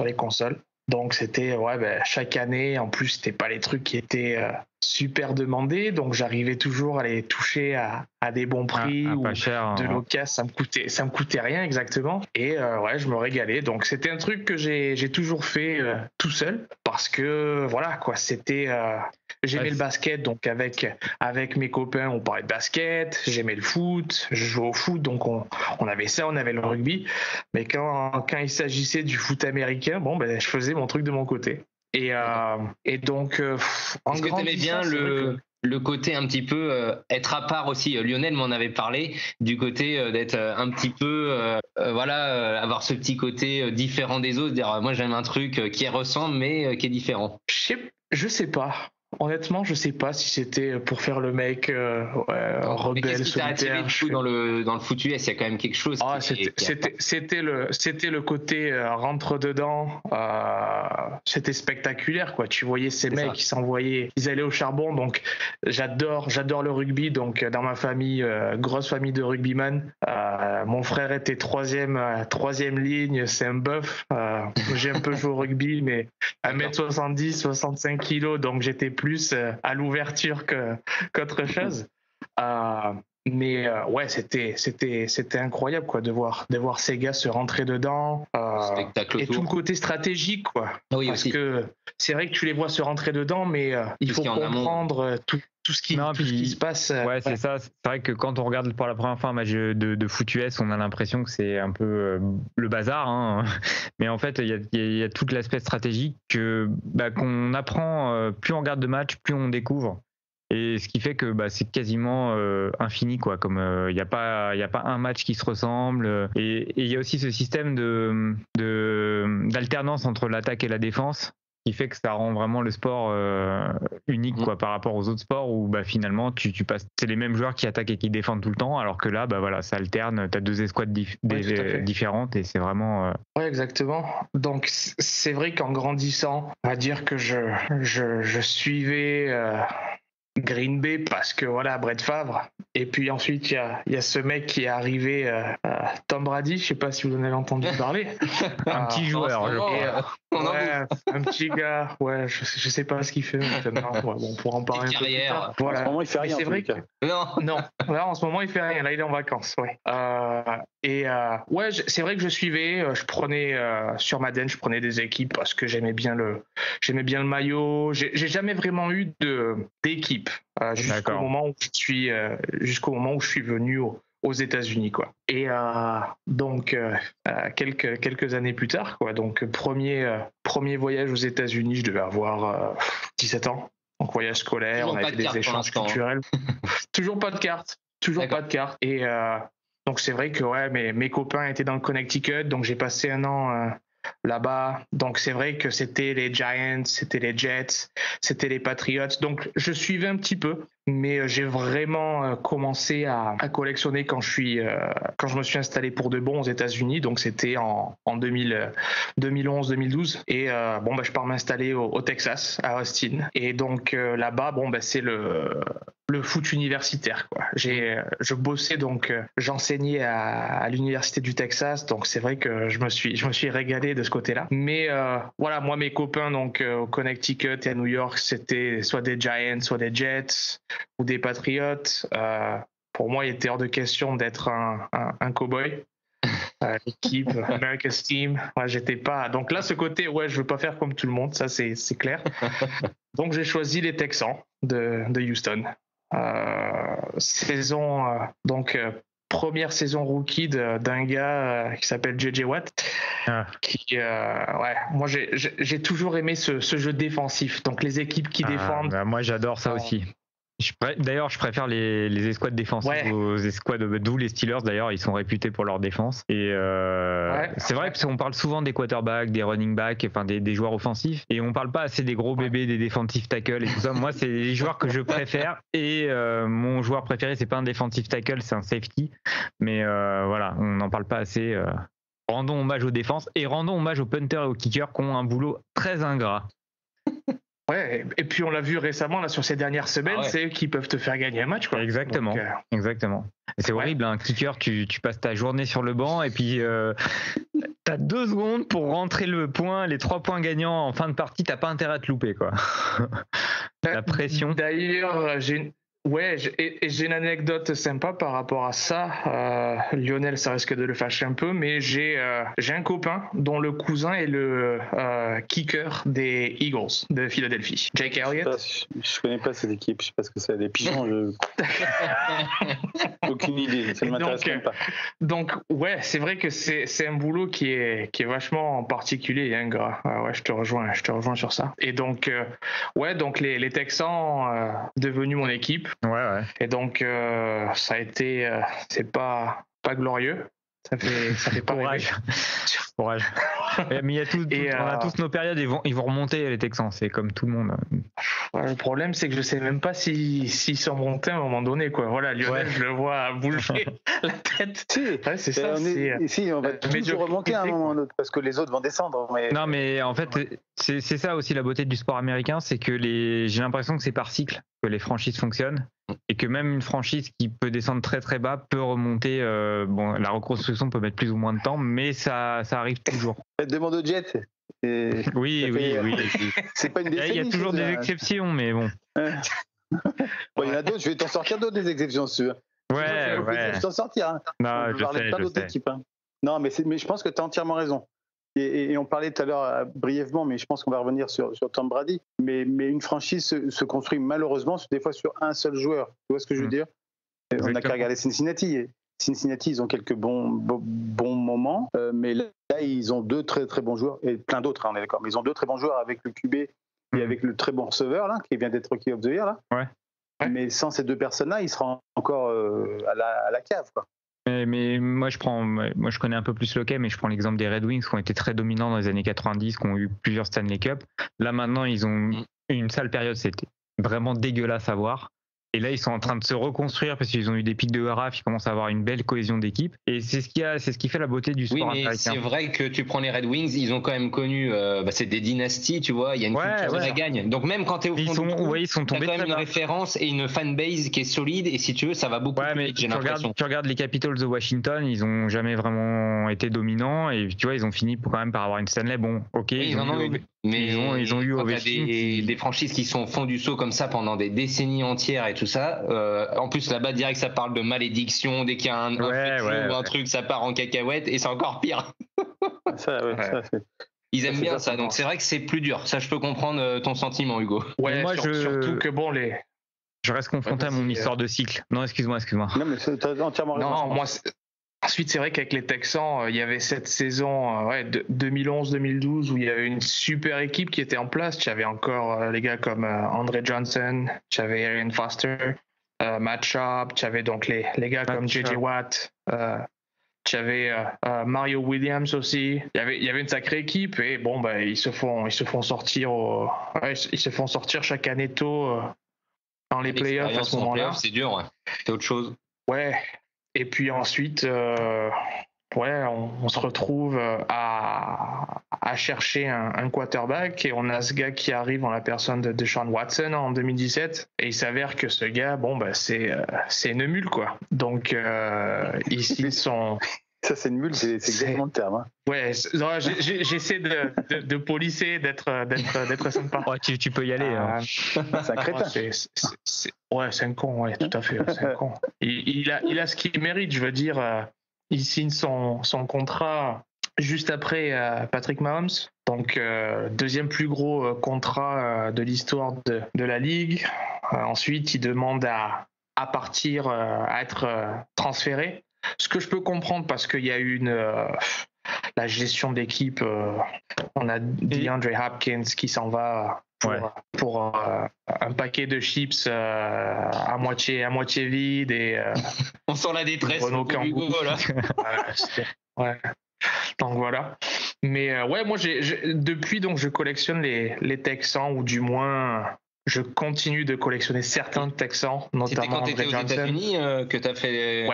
les consoles. Donc c'était chaque année. En plus, c'était pas les trucs qui étaient super demandés. Donc j'arrivais toujours à les toucher à des bons prix ou pas cher, de l'occasion. Ça me coûtait rien exactement. Et je me régalais. Donc c'était un truc que j'ai toujours fait tout seul parce que c'était. J'aimais le basket, donc avec mes copains, on parlait de basket. J'aimais le foot, je jouais au foot, donc on avait ça, on avait le rugby. Mais quand il s'agissait du foot américain, je faisais mon truc de mon côté. Et donc, est-ce que tu aimais bien le côté un petit peu être à part aussi? Lionel m'en avait parlé du côté d'être un petit peu avoir ce petit côté différent des autres, dire moi j'aime un truc qui ressemble mais qui est différent. Je sais pas. Honnêtement, je sais pas si c'était pour faire le mec rebelle, solitaire. Dans le foot US, il y a quand même quelque chose. C'était le côté rentre dedans. C'était spectaculaire, quoi. Tu voyais ces mecs qui s'envoyaient, ils allaient au charbon. Donc j'adore le rugby. Donc dans ma famille, grosse famille de rugbyman. Mon frère était troisième ligne, c'est un bœuf. J'ai un peu joué au rugby, mais 1m70, 65 kilos, donc j'étais plus à l'ouverture qu'autre chose. Mais ouais, c'était incroyable quoi de voir ces gars se rentrer dedans Spectacle et autour. tout le côté stratégique quoi. Oui, Parce aussi. que c'est vrai que tu les vois se rentrer dedans, mais il faut comprendre tout ce qui se passe. Ouais, c'est ça. C'est vrai que quand on regarde pour la première fois un match de foot US, on a l'impression que c'est un peu le bazar. Hein. Mais en fait, il y a tout l'aspect stratégique qu'on apprend. Plus on regarde de matchs, plus on découvre. Et ce qui fait que c'est quasiment infini quoi. Comme il n'y a pas un match qui se ressemble. Et il y a aussi ce système d'alternance entre l'attaque et la défense, qui fait que ça rend vraiment le sport unique quoi, par rapport aux autres sports où finalement tu passes, c'est les mêmes joueurs qui attaquent et qui défendent tout le temps, alors que là voilà, ça alterne, t'as deux escouades différentes et c'est vraiment Ouais, exactement. Donc c'est vrai qu'en grandissant, on va dire que je suivais Green Bay parce que voilà, Brett Favre, et puis ensuite il y a ce mec qui est arrivé, Tom Brady, je sais pas si vous en avez entendu parler. un petit joueur, je crois. Un petit gars, ouais, je sais pas ce qu'il fait maintenant. Ouais, bon, pour en parler un peu plus tard. Voilà. En ce moment, il fait rien. C'est vrai que non, là en ce moment il fait rien. Là il est en vacances. Ouais. C'est vrai que je suivais. Je prenais sur Madden, je prenais des équipes parce que j'aimais bien le maillot. J'ai jamais vraiment eu d'équipe jusqu'au moment où je suis venu aux États-Unis quoi. Et donc quelques années plus tard quoi. Donc premier voyage aux États-Unis, je devais avoir 17 ans. Donc voyage scolaire, on avait des échanges culturels. Toujours pas de carte. Et donc c'est vrai que mes copains étaient dans le Connecticut, donc j'ai passé un an là-bas. Donc c'est vrai que c'était les Giants, c'était les Jets, c'était les Patriots. Donc je suivais un petit peu, mais j'ai vraiment commencé à collectionner quand je me suis installé pour de bon aux États-Unis. Donc c'était en 2011-2012. Et je pars m'installer au Texas, à Austin. Et donc là-bas, c'est le foot universitaire quoi. Je bossais donc j'enseignais à l'université du Texas, donc c'est vrai que je me suis régalé de ce côté-là. Mais voilà, moi mes copains donc au Connecticut et à New York, c'était soit des Giants, soit des Jets ou des Patriots. Pour moi, il était hors de question d'être un cowboy. L'équipe America's Team, j'étais pas. Donc là, ce côté, je veux pas faire comme tout le monde, ça c'est clair. Donc j'ai choisi les Texans de Houston. Première saison rookie d'un gars qui s'appelle JJ Watt. Moi j'ai toujours aimé ce jeu défensif, donc les équipes qui défendent. Moi j'adore ça aussi. D'ailleurs, je préfère les escouades défensives aux escouades, d'où les Steelers d'ailleurs, ils sont réputés pour leur défense. Et c'est vrai qu'on parle souvent des quarterbacks, des running backs, enfin des joueurs offensifs, et on parle pas assez des gros bébés, des defensive tackles et tout ça. Moi, c'est les joueurs que je préfère. Et mon joueur préféré, c'est pas un defensive tackle, c'est un safety. Mais voilà, on n'en parle pas assez. Rendons hommage aux défenses et rendons hommage aux punters et aux kickers qui ont un boulot très ingrat. Ouais, et puis on l'a vu récemment là sur ces dernières semaines, c'est eux qui peuvent te faire gagner un match quoi. Exactement, donc, exactement. Et c'est horrible, un kicker, tu passes ta journée sur le banc et puis t'as 2 secondes pour rentrer les 3 points gagnants en fin de partie, t'as pas intérêt à te louper quoi. La pression. D'ailleurs, j'ai une anecdote sympa par rapport à ça. Lionel, ça risque de le fâcher un peu, mais j'ai un copain dont le cousin est le kicker des Eagles de Philadelphie, Jake Elliott. Je connais pas cette équipe, je sais pas ce que c'est, des pigeons. Aucune idée, ça ne m'intéresse même pas. Donc c'est vrai que c'est un boulot qui est vachement particulier et ingrat. Je te rejoins sur ça. Et donc donc les Texans devenus mon équipe. Ouais. Et donc ça a été c'est pas glorieux. Ça fait pas courage. Mais on a tous nos périodes, ils vont remonter les Texans, c'est comme tout le monde. Le problème c'est que je sais même pas s'ils sont montés à un moment donné quoi. Voilà, Lionel, je le vois bouger la tête. C'est ça. On va toujours remonter à un moment ou l'autre parce que les autres vont descendre. Non mais en fait c'est ça aussi la beauté du sport américain, c'est que j'ai l'impression que c'est par cycle que les franchises fonctionnent et que même une franchise qui peut descendre très très bas peut remonter. La reconstruction peut mettre plus ou moins de temps, mais ça arrive toujours. Demande aux Jets. Oui. C'est pas une décennie. Il y a toujours des exceptions, mais bon. Bon, il y en a d'autres, je vais t'en sortir d'autres des exceptions, si tu veux. Ouais. Je vais t'en sortir. Hein. Non, On peut parler de plein d'autres équipes. Hein. Non, mais je pense que tu as entièrement raison. Et on parlait tout à l'heure brièvement, mais je pense qu'on va revenir sur Tom Brady. Mais une franchise se construit malheureusement des fois sur un seul joueur. Tu vois ce que je veux dire ? On n'a qu'à regarder Cincinnati. Cincinnati, ils ont quelques bons moments, mais là, ils ont 2 très très bons joueurs, et plein d'autres, hein, on est d'accord. Mais ils ont 2 très bons joueurs avec le QB et avec le très bon receveur, là, qui vient d'être Rookie of the Year. Là. Ouais. Mais sans ces 2 personnes-là, ils seront encore à la cave, quoi. Mais moi je connais un peu plus le hockey, mais je prends l'exemple des Red Wings qui ont été très dominants dans les années 90, qui ont eu plusieurs Stanley Cup. Là maintenant ils ont une sale période, c'était vraiment dégueulasse à voir. Et là, ils sont en train de se reconstruire parce qu'ils ont eu des pics de draft, ils commencent à avoir une belle cohésion d'équipe. Et c'est ce qui fait la beauté du sport américain. Oui, mais c'est vrai que tu prends les Red Wings, ils ont quand même connu, c'est des dynasties, tu vois, il y a une culture de la gagne. Donc même quand tu es au fond du trou, ils sont tombés t'as quand même très une bas. référence et une fanbase qui est solide. Et si tu veux, ça va beaucoup plus vite, j'ai l'impression. Tu regardes les Capitals de Washington, ils ont jamais vraiment été dominants. Et tu vois, ils ont fini quand même par avoir une Stanley. Bon, ok, oui, ils en ont eu. Mais ils ont eu Ovechkin. Des franchises qui sont au fond du seau comme ça pendant des décennies entières et tout ça. En plus, là-bas, direct, ça parle de malédiction. Dès qu'il y a un ou un truc, ça part en cacahuète et c'est encore pire. Ça, ils aiment bien ça, donc c'est vrai que c'est plus dur. Ça, je peux comprendre ton sentiment, Hugo. Ouais, moi, surtout que bon, je reste confronté à mon histoire de cycle. Non, excuse-moi. Non, mais t'as entièrement raison. Non, moi, ensuite, c'est vrai qu'avec les Texans, il y avait cette saison 2011-2012 où il y avait une super équipe qui était en place. Tu avais encore les gars comme Andre Johnson, tu avais Arian Foster, Matt Sharp, tu avais donc les gars comme J.J. Watt, tu avais Mario Williams aussi. Il y avait une sacrée équipe et bon, ils se font sortir ils se font sortir chaque année tôt dans les playoffs à ce moment-là. C'est dur, ouais. C'est autre chose. Ouais. Et puis ensuite, on se retrouve à chercher un quarterback et on a ce gars qui arrive en la personne de Deshaun Watson en 2017 et il s'avère que ce gars, c'est une mule, quoi. Donc, ici, Ça, c'est une mule, c'est exactement le terme. Hein. Ouais, j'essaie de polisser, d'être sympa. Ouais, tu peux y aller. C'est un crétin. C'est un con, ouais, tout à fait. C'est un con. Il a ce qu'il mérite, je veux dire. Il signe son contrat juste après Patrick Mahomes. Donc, deuxième plus gros contrat de l'histoire de la Ligue. Ensuite, il demande à partir, à être transféré. Ce que je peux comprendre parce qu'il y a eu la gestion d'équipe. On a DeAndre Hopkins qui s'en va pour un paquet de chips à moitié vide et on sent la détresse pour Hugo, là. Ouais. Donc voilà. Mais moi depuis donc je collectionne les Texans ou du moins je continue de collectionner certains Texans, notamment. C'était quand tu étais aux États-Unis que tu as fait.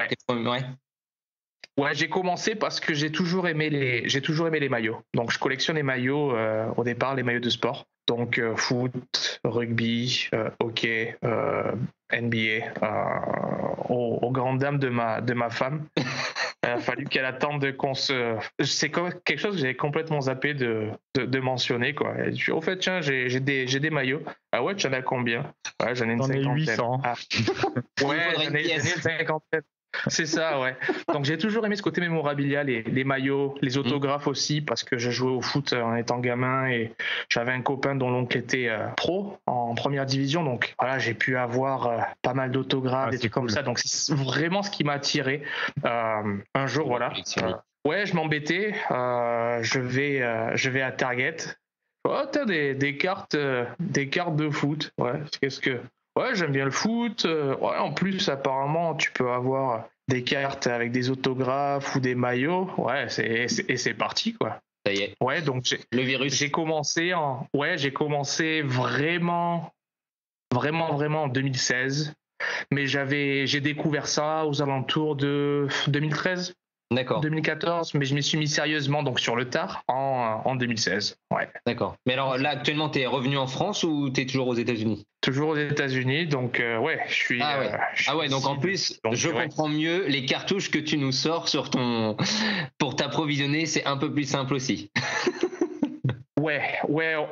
Ouais, j'ai commencé parce que j'ai toujours aimé les maillots. Donc je collectionne les maillots au départ, les maillots de sport. Donc foot, rugby, hockey, NBA. Aux grandes dames de ma femme. Il a fallu qu'elle attende qu'on se. C'est quelque chose que j'avais complètement zappé de mentionner, quoi. Elle dit, au fait, tiens, j'ai des maillots. Ah ouais, tu en as combien? Ouais, j'en ai une cinquantaine. 800. Ah. Ouais, j'en ai une cinquantaine. C'est ça, ouais. Donc j'ai toujours aimé ce côté mémorabilia, les maillots, les autographes aussi, parce que je jouais au foot en étant gamin et j'avais un copain dont l'oncle était pro en première division, donc voilà, j'ai pu avoir pas mal d'autographes, des trucs comme ça. Donc c'est vraiment ce qui m'a attiré. Un jour, voilà. Je m'embêtais. Je vais à Target. Oh, t'as des cartes de foot. Ouais. Qu'est-ce que Ouais, j'aime bien le foot. En plus, apparemment, tu peux avoir des cartes avec des autographes ou des maillots. Ouais, et c'est parti, quoi. Ça y est. Ouais, donc le virus. J'ai commencé vraiment en 2016. Mais j'ai découvert ça aux alentours de 2013. D'accord. 2014, mais je m'y suis mis sérieusement donc sur le tard en 2016. Ouais. D'accord. Mais alors là, actuellement, t'es revenu en France ou t'es toujours aux États-Unis? Toujours aux États-Unis, donc je suis. Donc en plus, je comprends mieux les cartouches que tu nous sors pour t'approvisionner, c'est un peu plus simple aussi. Ouais,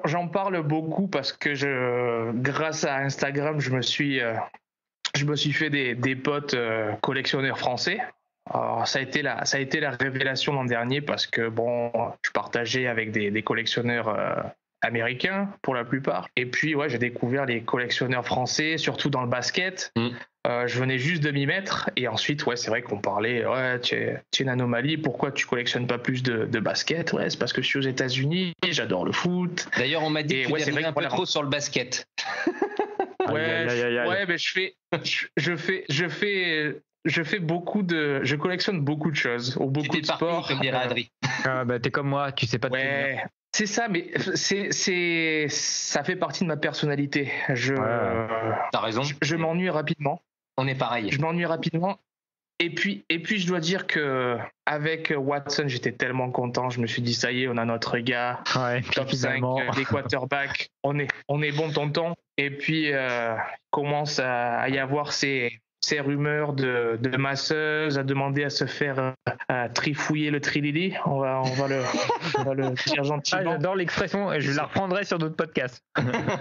j'en parle beaucoup parce que grâce à Instagram, je me suis fait des potes collectionneurs français. Alors, ça a été la révélation l'an dernier parce que bon, je partageais avec des collectionneurs américains pour la plupart. Et puis ouais, j'ai découvert les collectionneurs français, surtout dans le basket. Je venais juste de m'y mettre et ensuite ouais, c'est vrai qu'on parlait tu es une anomalie, pourquoi tu collectionnes pas plus de basket? Ouais, c'est parce que je suis aux États-Unis, j'adore le foot. D'ailleurs, on m'a dit que tu dérives un peu trop sur le basket. Ouais, mais je collectionne beaucoup de choses, ou beaucoup de sports. Comme dirait Adri. T'es comme moi, tu sais pas. Ouais, c'est ça, mais ça fait partie de ma personnalité. T'as raison. Je m'ennuie rapidement. On est pareil. Je m'ennuie rapidement. Et puis, je dois dire que avec Watson, j'étais tellement content. Je me suis dit, ça y est, on a notre gars. Ouais, top 5 des quarterbacks. On est bon, tonton. Et puis, commence à y avoir ces rumeurs de masseuses, à demander à se faire trifouiller le trilili. On va le dire gentiment. J'adore l'expression, je la reprendrai sur d'autres podcasts.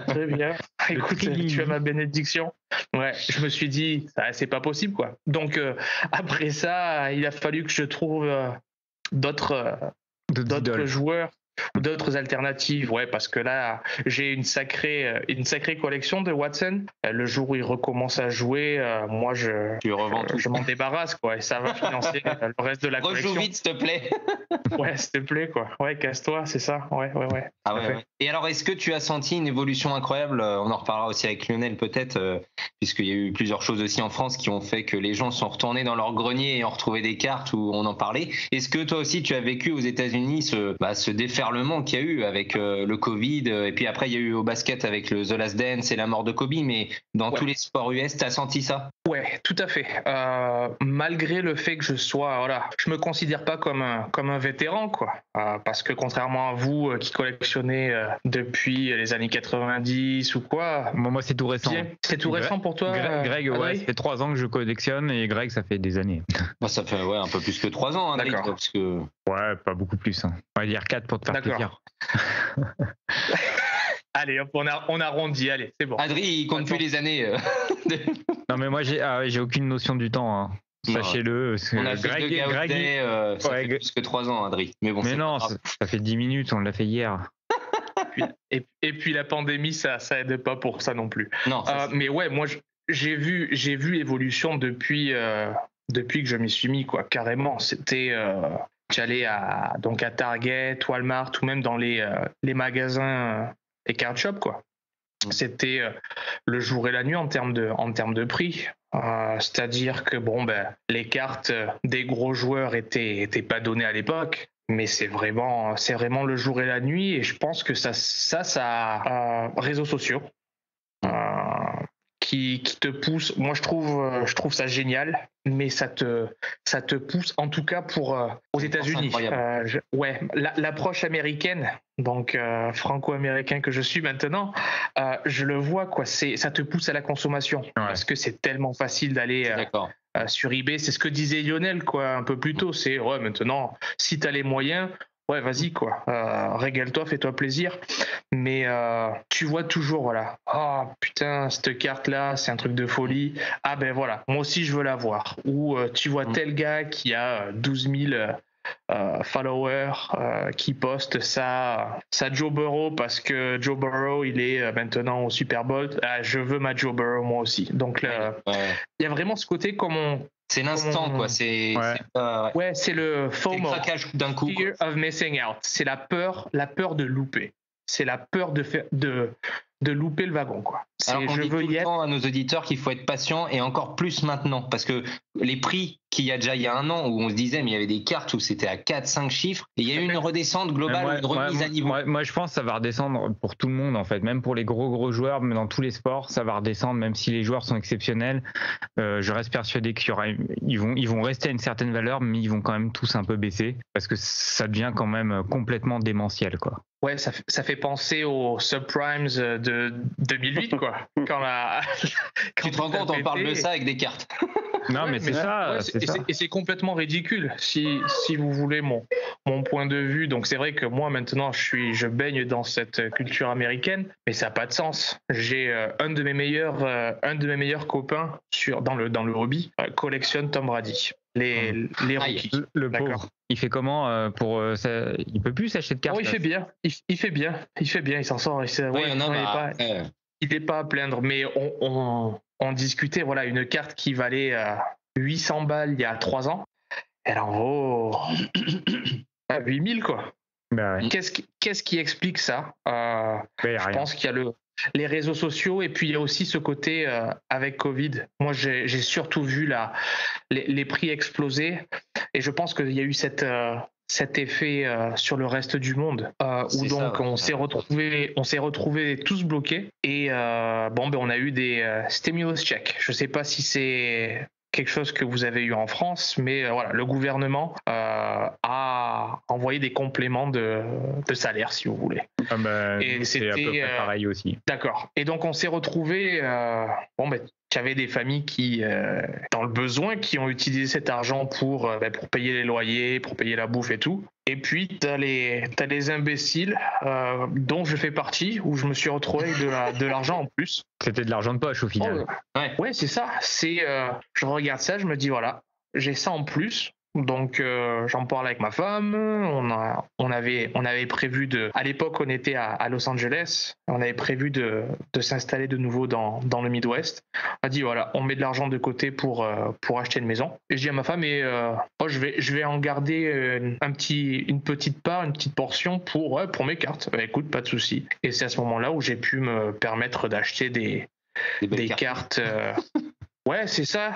Très bien. Écoute, tu as ma bénédiction. Ouais, je me suis dit, c'est pas possible, quoi. Donc, après ça, il a fallu que je trouve d'autres joueurs ou d'autres alternatives, ouais, parce que là j'ai une sacrée collection de Watson. Le jour où il recommence à jouer, moi je m'en débarrasse, quoi, et ça va financer le reste de la collection. Rejoue vite, s'il te plaît. Ouais, s'il te plaît, quoi. Ouais, casse-toi, c'est ça. Ouais. Ah ouais. Et alors, est-ce que tu as senti une évolution incroyable? On en reparlera aussi avec Lionel peut-être, puisqu'il y a eu plusieurs choses aussi en France qui ont fait que les gens sont retournés dans leur grenier et ont retrouvé des cartes où on en parlait. Est-ce que toi aussi tu as vécu aux États-Unis ce déferlement qu'il y a eu avec le Covid, et puis après il y a eu au basket avec le The Last Dance et la mort de Kobe, mais dans tous les sports US, t'as senti ça? Ouais, tout à fait. Malgré le fait que je me considère pas comme un vétéran, quoi. Parce que contrairement à vous qui collectionnez depuis les années 90 ou quoi. Moi c'est tout récent. C'est tout récent pour toi, Greg, ouais, ça fait 3 ans que je collectionne, et Greg, ça fait des années. Ça fait un peu plus que 3 ans, hein, d'accord. Parce que... Ouais, pas beaucoup plus. Hein. On va dire 4 pour te faire plaisir. Allez, hop, on arrondit, allez, c'est bon. Adri, il compte plus les années. Non, mais moi, j'ai aucune notion du temps. Hein. Sachez-le. On a fait Greg, ça fait plus que 3 ans, Adri. Mais bon, non, ça fait 10 minutes, on l'a fait hier. Et puis la pandémie, ça aide pas pour ça non plus. Non. Mais ouais, moi, j'ai vu l'évolution depuis que je m'y suis mis, quoi, carrément. C'était... J'allais à Target, Walmart, ou même dans les magasins, les card shops, quoi. C'était le jour et la nuit en termes de prix. C'est-à-dire que les cartes des gros joueurs étaient pas données à l'époque, mais c'est vraiment le jour et la nuit. Et je pense que ça réseaux sociaux qui te pousse. Moi, je trouve ça génial, mais ça te pousse, en tout cas aux États-Unis. L'approche américaine, donc franco-américain que je suis maintenant, je le vois, quoi. Ça te pousse à la consommation, parce que c'est tellement facile d'aller sur eBay. C'est ce que disait Lionel, quoi, un peu plus tôt. C'est maintenant, si t'as les moyens. Ouais, vas-y, quoi. Régale-toi, fais-toi plaisir. Mais tu vois toujours, voilà. Oh, putain, cette carte-là, c'est un truc de folie. Ah ben voilà, moi aussi, je veux la voir. Ou tu vois tel gars qui a 12 000 followers qui poste ça Joe Burrow, parce que Joe Burrow, il est maintenant au Super Bowl. Ah, je veux ma Joe Burrow, moi aussi. Donc là, il y a vraiment ce côté comme c'est l'instant, quoi. C'est le FOMO, d'un coup, fear of missing out. C'est la peur de louper. C'est la peur de louper le wagon, quoi. Alors qu'on dit tout le temps à nos auditeurs qu'il faut être patient, et encore plus maintenant, parce que les prix qu'il y a déjà il y a un an, où on se disait mais il y avait des cartes où c'était à 4-5 chiffres, et il y a eu une redescente globale, une remise à niveau. Moi je pense que ça va redescendre pour tout le monde, en fait, même pour les gros joueurs, mais dans tous les sports ça va redescendre, même si les joueurs sont exceptionnels. Je reste persuadé ils vont rester à une certaine valeur, mais ils vont quand même tous un peu baisser, parce que ça devient quand même complètement démentiel, quoi. Ouais, ça fait penser aux subprimes de 2008, quoi. Tu te rends compte, on parle de ça avec des cartes. Non, mais c'est ça. Et c'est complètement ridicule. Si vous voulez mon point de vue. Donc c'est vrai que moi maintenant je baigne dans cette culture américaine, mais ça n'a pas de sens. J'ai un de mes meilleurs copains dans le hobby collectionne Tom Brady. Les rookies. Le pauvre. Il fait comment il peut plus s'acheter de cartes. Il fait bien. Il fait bien. Il s'en sort. Il n'est pas à plaindre. Mais on discutait. Voilà, une carte qui valait 800 balles il y a 3 ans. Elle en vaut 8000 quoi. Ben ouais. Qu'est-ce qui explique ça Je pense qu'il y a les réseaux sociaux et puis il y a aussi ce côté avec Covid. Moi, j'ai surtout vu les prix exploser et je pense qu'il y a eu cet effet sur le reste du monde où donc on s'est retrouvés tous bloqués et on a eu des stimulus checks. Je sais pas si c'est quelque chose que vous avez eu en France, mais voilà, le gouvernement a envoyé des compléments de salaire, si vous voulez. Et c'est à peu près pareil aussi. D'accord. Et donc on s'est retrouvés, qu'il y avait des familles qui, dans le besoin, qui ont utilisé cet argent pour payer les loyers, pour payer la bouffe et tout. Et puis, t'as les imbéciles, dont je fais partie, où je me suis retrouvé avec de l'argent en plus. C'était de l'argent de poche au final. Ouais, c'est ça. Je regarde ça, je me dis, voilà, j'ai ça en plus. Donc j'en parle avec ma femme, on avait prévu à l'époque on était à Los Angeles, on avait prévu de s'installer de nouveau dans le Midwest. On a dit voilà, on met de l'argent de côté pour acheter une maison. Et je dis à ma femme je vais en garder une petite portion pour mes cartes. Écoute, pas de souci. Et c'est à ce moment-là où j'ai pu me permettre d'acheter des cartes. Ouais, c'est ça.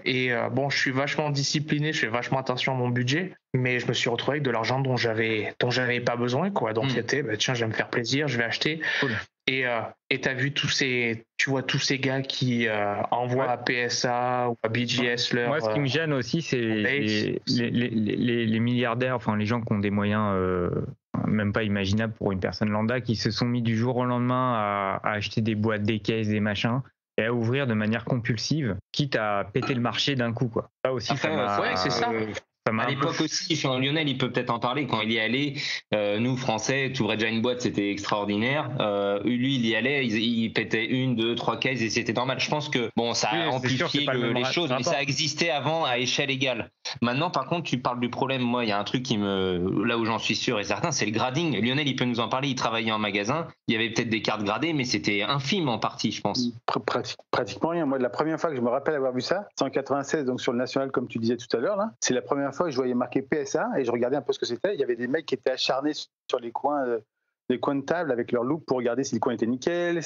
Je suis vachement discipliné, je fais vachement attention à mon budget, mais je me suis retrouvé avec de l'argent dont j'avais pas besoin, quoi. Donc c'était, tiens, je vais me faire plaisir, je vais acheter. Cool. Et t'as vu tous ces gars qui envoient à PSA ou à BGS leur. Moi, ce qui me gêne aussi, c'est les milliardaires, enfin les gens qui ont des moyens. Même pas imaginables pour une personne lambda, qui se sont mis du jour au lendemain à acheter des boîtes, des caisses, des machins, et à ouvrir de manière compulsive, quitte à péter le marché d'un coup, quoi. Ça aussi, c'est ça. À l'époque aussi, Lionel, il peut peut-être en parler. Quand il y allait, nous Français, tu ouvrais déjà une boîte, c'était extraordinaire. Lui, il y allait, il pétait 1, 2, 3 cases et c'était normal. Je pense que ça a amplifié les choses, mais ça existait avant à échelle égale. Maintenant, par contre, tu parles du problème. Moi, il y a un truc là où j'en suis sûr et certain, c'est le grading. Lionel, il peut nous en parler. Il travaillait en magasin. Il y avait peut-être des cartes gradées, mais c'était infime en partie, je pense. Pratiquement rien. Moi, la première fois que je me rappelle avoir vu ça, c'est en 96, donc sur le national, comme tu disais tout à l'heure, là. C'est la première fois que je voyais marqué PSA et je regardais un peu ce que c'était. Il y avait des mecs qui étaient acharnés sur les coins de table avec leur loupe pour regarder si le coin était nickel,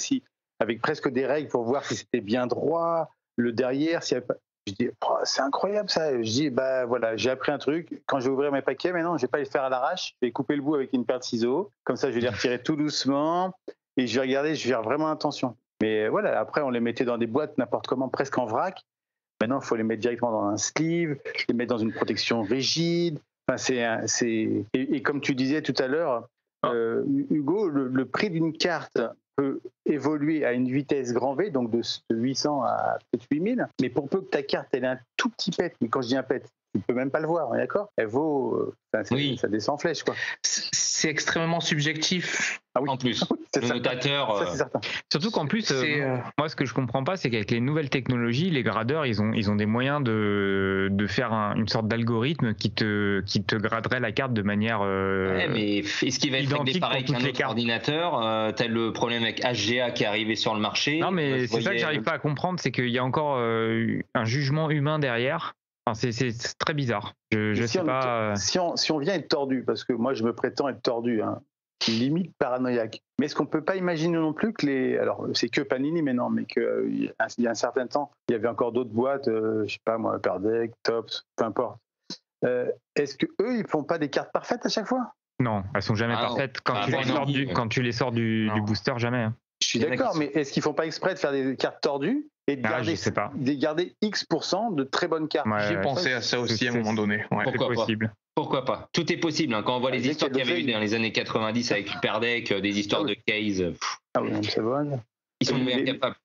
avec presque des règles pour voir si c'était bien droit, le derrière, s'il y avait pas. Je dis, c'est incroyable ça. Je dis, voilà, j'ai appris un truc. Quand je vais ouvrir mes paquets, maintenant, je vais pas les faire à l'arrache. Je vais couper le bout avec une paire de ciseaux. Comme ça, je vais les retirer tout doucement et je vais regarder, je vais faire vraiment attention. Mais voilà, après, on les mettait dans des boîtes n'importe comment, presque en vrac. Maintenant, il faut les mettre directement dans un sleeve, les mettre dans une protection rigide. Enfin, et comme tu disais tout à l'heure, Hugo, le prix d'une carte peut évoluer à une vitesse grand V, donc de 800 à peut-être 8000. Mais pour peu que ta carte ait un tout petit pet, mais quand je dis un pet, tu peux même pas le voir, d'accord ? Elle vaut, ça descend en flèche, quoi. C'est extrêmement subjectif. Ah oui. En plus, c'est le notateur. Ça, c'est certain. Surtout qu'en plus, moi, ce que je comprends pas, c'est qu'avec les nouvelles technologies, les gradeurs, ils ont des moyens de faire une sorte d'algorithme qui te graderait la carte de manière mais est-ce qu'il va être réglé pareil qu'un autre ordinateur T'as le problème avec HGA qui est arrivé sur le marché. Non, mais c'est ça que j'arrive pas à comprendre, c'est qu'il y a encore un jugement humain derrière. Enfin, c'est très bizarre. Je sais pas. Si on vient être tordu, parce que moi je me prétends être tordu, hein, limite paranoïaque. Mais est-ce qu'on peut pas imaginer non plus que alors c'est que Panini maintenant, mais qu'il y a un certain temps, il y avait encore d'autres boîtes, je sais pas moi, Perdec, Tops, peu importe. Est-ce que eux ils font pas des cartes parfaites à chaque fois ? Non, elles sont jamais parfaites. Quand tu les sors du booster, jamais. Hein. Je suis d'accord, mais est-ce qu'ils font pas exprès de faire des cartes tordues et de garder X% de très bonnes cartes ? J'ai pensé à ça aussi à un moment donné. Ouais. Pourquoi pas ? Tout est possible. Hein. Quand on voit les histoires qu'il y avait eu dans les années 90 avec Upper Deck, des histoires de case. Ah oui, c'est vrai. Ils sont incapables.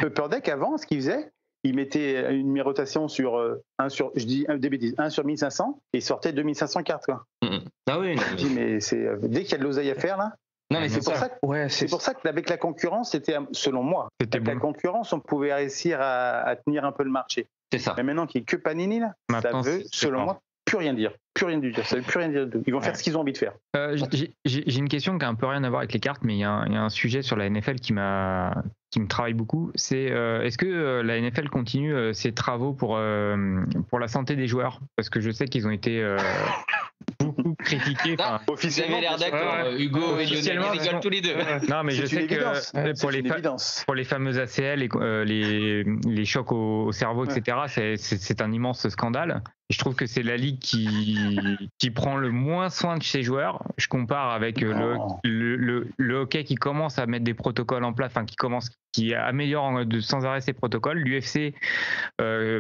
Upper Deck, avant, ce qu'ils faisaient, il mettait une numérotation sur 1 sur 1500 et il sortait 2500 cartes. Quoi. Ah oui. Je dis, mais c'est dès qu'il y a de l'oseille à faire là. Non, mais c'est pour ça qu'avec la concurrence, c'était, selon moi, avec la concurrence, on pouvait réussir à tenir un peu le marché. C'est ça. Mais maintenant qu'il n'y a que Panini, là, Maintenant, ça veut, selon moi, plus rien dire. Plus rien du tout. Ça veut plus rien dire. Ils vont faire ce qu'ils ont envie de faire. J'ai une question qui a un peu rien à voir avec les cartes, mais il y a un sujet sur la NFL qui me travaille beaucoup. C'est est-ce que la NFL continue ses travaux pour la santé des joueurs? Parce que je sais qu'ils ont été beaucoup critiqués. Vous avez l'air d'accord, Hugo et Lionel, ils rigolent tous les deux. Non, mais je sais que pour les fameuses ACL, les chocs au cerveau, etc., c'est un immense scandale. Et je trouve que c'est la ligue qui prend le moins soin de ses joueurs. Je compare avec le hockey qui commence à mettre des protocoles en place, qui améliore sans arrêt ses protocoles. L'UFC,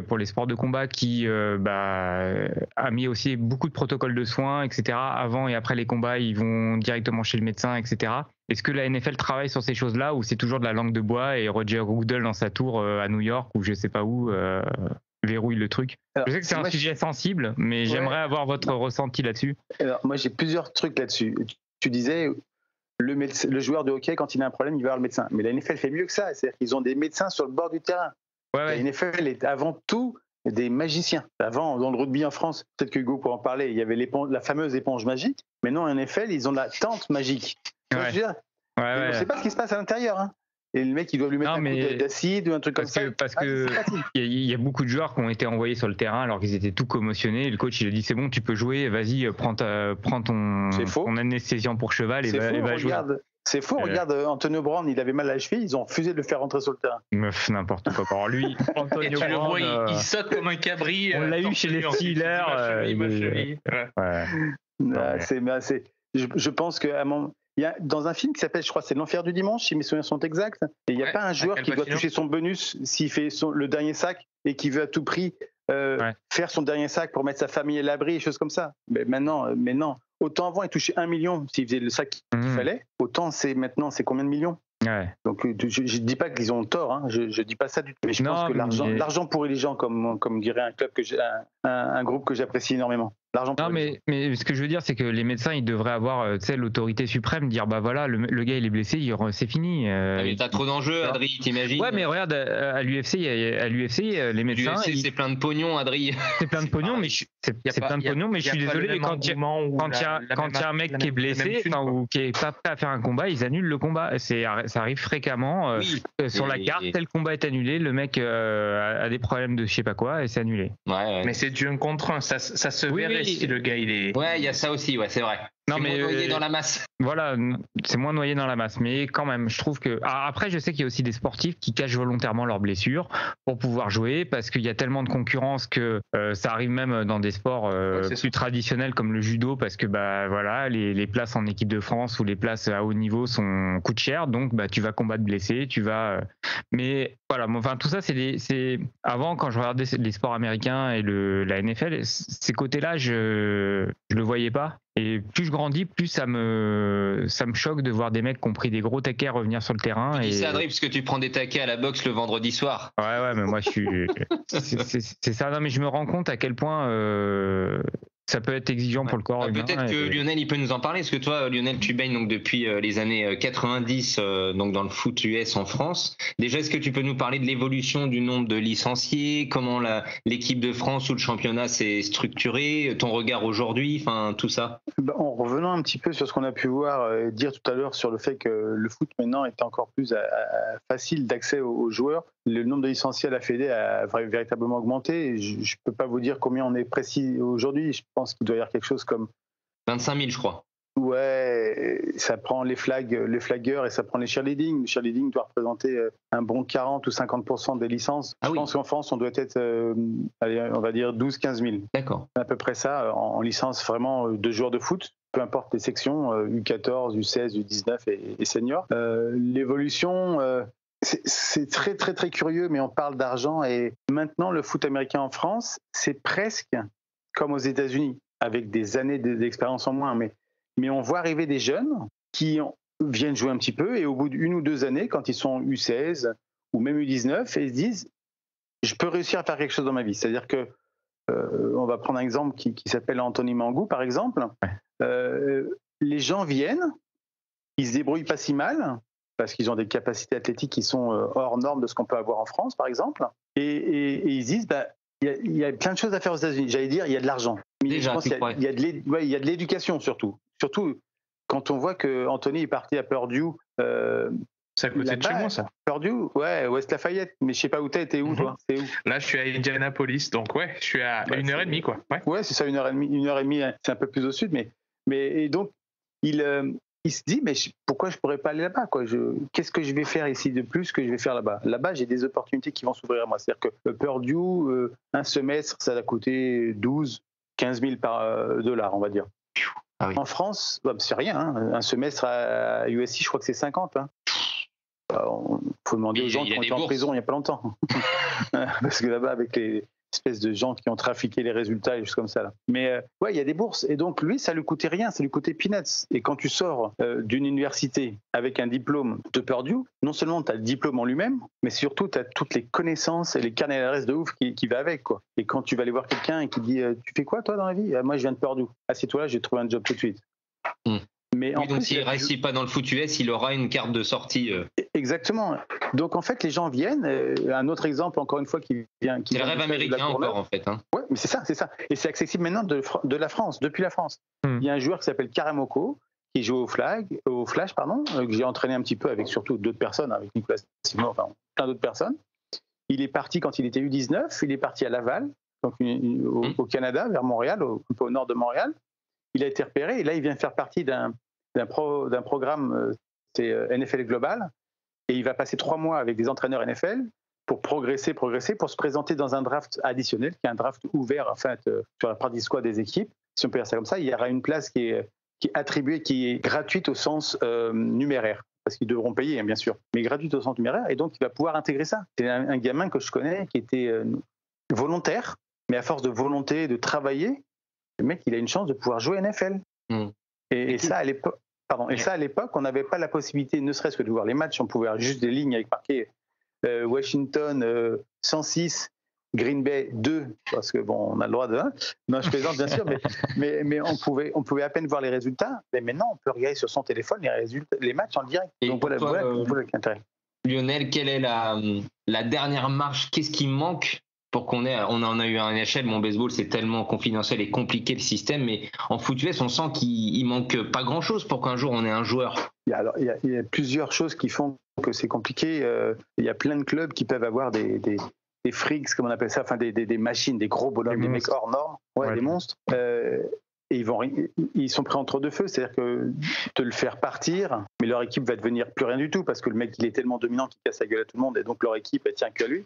pour les sports de combat, qui a mis aussi beaucoup de protocoles de soins, etc. Avant et après les combats, ils vont directement chez le médecin, etc. Est-ce que la NFL travaille sur ces choses-là ou c'est toujours de la langue de bois et Roger Goodell dans sa tour à New York ou je sais pas où verrouille le truc? Alors, je sais que c'est un sujet sensible, mais j'aimerais avoir votre ressenti là-dessus. Alors, moi, j'ai plusieurs trucs là-dessus. Tu disais, le joueur de hockey, quand il a un problème, il va voir le médecin. Mais la NFL fait mieux que ça. C'est-à-dire qu'ils ont des médecins sur le bord du terrain. La NFL est avant tout des magiciens. Avant, dans le rugby en France, peut-être que Hugo pourra en parler, il y avait la fameuse éponge magique. Mais non, en NFL, ils ont la tente magique. On ne sait pas ce qui se passe à l'intérieur. Hein. Et le mec, il doit lui mettre un coup d'acide ou un truc comme ça. Parce que il y a beaucoup de joueurs qui ont été envoyés sur le terrain alors qu'ils étaient tout commotionnés. Et le coach, il a dit c'est bon, tu peux jouer, vas-y, prends ton anesthésiant pour cheval et va jouer. C'est faux, regarde, Antonio Brown, il avait mal à la cheville, ils ont refusé de le faire rentrer sur le terrain. Meuf, n'importe quoi. Alors lui, Antonio Brown, le vois, il saute comme un cabri. On l'a eu chez les Steelers. Je pense que il y a dans un film qui s'appelle, je crois, c'est L'Enfer du dimanche, si mes souvenirs sont exacts. Et il n'y a pas un joueur qui doit toucher son bonus s'il fait le dernier sac et qui veut à tout prix faire son dernier sac pour mettre sa famille à l'abri et choses comme ça. Mais maintenant, autant avant, il touchait 1 million s'il faisait le sac qu'il fallait. Autant maintenant, c'est combien de millions? Donc je ne dis pas qu'ils ont tort, hein. Je dis pas ça du tout. Mais je pense que l'argent pourrit les gens, comme dirait un groupe que j'apprécie énormément. Mais ce que je veux dire, c'est que les médecins, ils devraient avoir l'autorité suprême, dire bah voilà, le gars il est blessé, c'est fini. Mais t'as trop d'enjeux, Adri, t'imagines? Ouais, mais regarde, à l'UFC, les médecins. L'UFC, c'est plein de pognon, Adri. C'est plein de pognon, mais je suis désolé, quand il y a un mec qui est blessé ou qui est pas prêt à faire un combat, ils annulent le combat. Ça arrive fréquemment. Sur la carte, tel combat est annulé, le mec a des problèmes de je sais pas quoi et c'est annulé. Mais c'est du 1 contre 1, ça se verrait si le gars il est. Ouais, il y a ça aussi, c'est vrai. C'est moins noyé dans la masse. Voilà, c'est moins noyé dans la masse. Mais quand même, je trouve que. Après, je sais qu'il y a aussi des sportifs qui cachent volontairement leurs blessures pour pouvoir jouer parce qu'il y a tellement de concurrence que ça arrive même dans des sports plus traditionnels comme le judo parce que les places en équipe de France ou les places à haut niveau coûtent cher. Donc, tu vas combattre blessé, Mais voilà, enfin, tout ça, c'est. Avant, quand je regardais les sports américains et la NFL, ces côtés-là, je le voyais pas. Et plus je grandis, plus ça me choque de voir des mecs qui ont pris des gros taquets revenir sur le terrain. Tu dis ça, Adri, parce que tu prends des taquets à la boxe le vendredi soir. Ouais, mais moi je suis. c'est ça. Non, mais je me rends compte à quel point ça peut être exigeant pour le corps humain. Peut-être que Lionel, il peut nous en parler. Parce que toi, Lionel, tu baignes donc depuis les années 90 donc dans le foot US en France. Déjà, est-ce que tu peux nous parler de l'évolution du nombre de licenciés, comment l'équipe de France ou le championnat s'est structuré, ton regard aujourd'hui, enfin tout ça? En revenant un petit peu sur ce qu'on a pu voir dire tout à l'heure sur le fait que le foot maintenant est encore plus facile d'accès aux joueurs, le nombre de licenciés à la Fédé a véritablement augmenté. Je ne peux pas vous dire combien on est précis aujourd'hui. Je pense qu'il doit y avoir quelque chose comme 25 000, je crois. Ouais, ça prend les flaggeurs et ça prend les cheerleading. Le cheerleading doit représenter un bon 40 ou 50% des licences. Je pense qu'en France, on doit être, on va dire 12-15 000. D'accord. À peu près ça, en licence vraiment de joueurs de foot. Peu importe les sections, U14, U16, U19 et senior. L'évolution, c'est très très très curieux, mais on parle d'argent et maintenant le foot américain en France, c'est presque comme aux États-Unis, avec des années d'expérience en moins, mais on voit arriver des jeunes qui viennent jouer un petit peu et au bout d'1 ou 2 années, quand ils sont U16 ou même U19, ils se disent je peux réussir à faire quelque chose dans ma vie. C'est-à-dire que, on va prendre un exemple qui s'appelle Anthony Mangou, par exemple. Les gens viennent, ils se débrouillent pas si mal, parce qu'ils ont des capacités athlétiques qui sont hors normes de ce qu'on peut avoir en France, par exemple. Et ils disent, il y a plein de choses à faire aux États-Unis. J'allais dire, il y a de l'argent. Mais Déjà, je pense qu'il y a de l'éducation, surtout. Surtout quand on voit que Anthony est parti à Purdue. C'est à côté de chez moi, ça. Purdue, ouais, West Lafayette. Mais je sais pas où t'es où, toi? C'est où? Là, je suis à Indianapolis, donc ouais, je suis à 1h30, quoi. Ouais, c'est ça, 1h30, hein, c'est un peu plus au sud, mais et donc, il se dit, mais pourquoi je pourrais pas aller là-bas, quoi? Qu'est-ce que je vais faire ici de plus que je vais faire là-bas? Là-bas, j'ai des opportunités qui vont s'ouvrir à moi. C'est-à-dire que Purdue, un semestre, ça va coûter 15 000 $, on va dire. Ah oui. En France, c'est rien. Hein. Un semestre à USC, je crois que c'est 50. Hein. Faut demander aux gens qui ont été en prison il n'y a pas longtemps. Parce que là-bas, avec les espèces de gens qui ont trafiqué les résultats et choses comme ça. Là. Mais ouais, il y a des bourses. Et donc, lui, ça lui coûtait rien, ça lui coûtait peanuts. Et quand tu sors d'une université avec un diplôme de Purdue, non seulement tu as le diplôme en lui-même, mais surtout tu as toutes les connaissances et les carnets d'adresse de ouf qui va avec. Quoi. Et quand tu vas aller voir quelqu'un et qui dit tu fais quoi toi dans la vie? Moi, je viens de Purdue. Assieds-toi là, j'ai trouvé un job tout de suite. Mais en donc plus, s'il ne reste pas dans le foot US, il aura une carte de sortie. Exactement. Donc en fait, les gens viennent. Un autre exemple, encore une fois, qui vient. C'est le rêve américain encore en fait. Hein. Ouais, mais c'est ça. Et c'est accessible maintenant de la France, depuis la France. Il y a un joueur qui s'appelle Karamoko qui joue au Flash, que j'ai entraîné un petit peu avec surtout d'autres personnes, avec Nicolas Simon, enfin plein d'autres personnes. Il est parti quand il était U19. Il est parti à Laval, donc au Canada, vers Montréal, un peu au nord de Montréal. Il a été repéré et là, il vient faire partie d'un programme, c'est NFL Global, et il va passer 3 mois avec des entraîneurs NFL pour progresser, pour se présenter dans un draft additionnel, qui est un draft ouvert en fait, sur la partie squad des équipes. Si on peut dire ça comme ça, il y aura une place qui est attribuée, qui est gratuite au sens numéraire, parce qu'ils devront payer, hein, bien sûr, mais gratuite au sens numéraire, et donc il va pouvoir intégrer ça. C'est un gamin que je connais qui était volontaire, mais à force de volonté, de travailler, le mec, il a une chance de pouvoir jouer NFL. Et ça, à l'époque, on n'avait pas la possibilité, ne serait-ce que de voir les matchs. On pouvait avoir juste des lignes avec marqué Washington 106, Green Bay 2, parce que bon, on a le droit de. Non, je plaisante bien sûr, mais on pouvait à peine voir les résultats. Mais maintenant, on peut regarder sur son téléphone les matchs en direct. Et donc voilà l'intérêt. Lionel, quelle est la dernière marche? Qu'est-ce qui manque pour qu'on ait, on en a eu un échelle, mon baseball c'est tellement confidentiel et compliqué le système, mais en foot US on sent qu'il manque pas grand chose pour qu'un jour on ait un joueur. Il y a plusieurs choses qui font que c'est compliqué. Il y a plein de clubs qui peuvent avoir des freaks, comme on appelle ça, enfin des machines, des gros bonhommes, des mecs hors normes, des monstres. Et ils sont pris entre deux feux, c'est-à-dire que de le faire partir, mais leur équipe va devenir plus rien du tout parce que le mec il est tellement dominant qu'il casse la gueule à tout le monde et donc leur équipe elle tient que lui.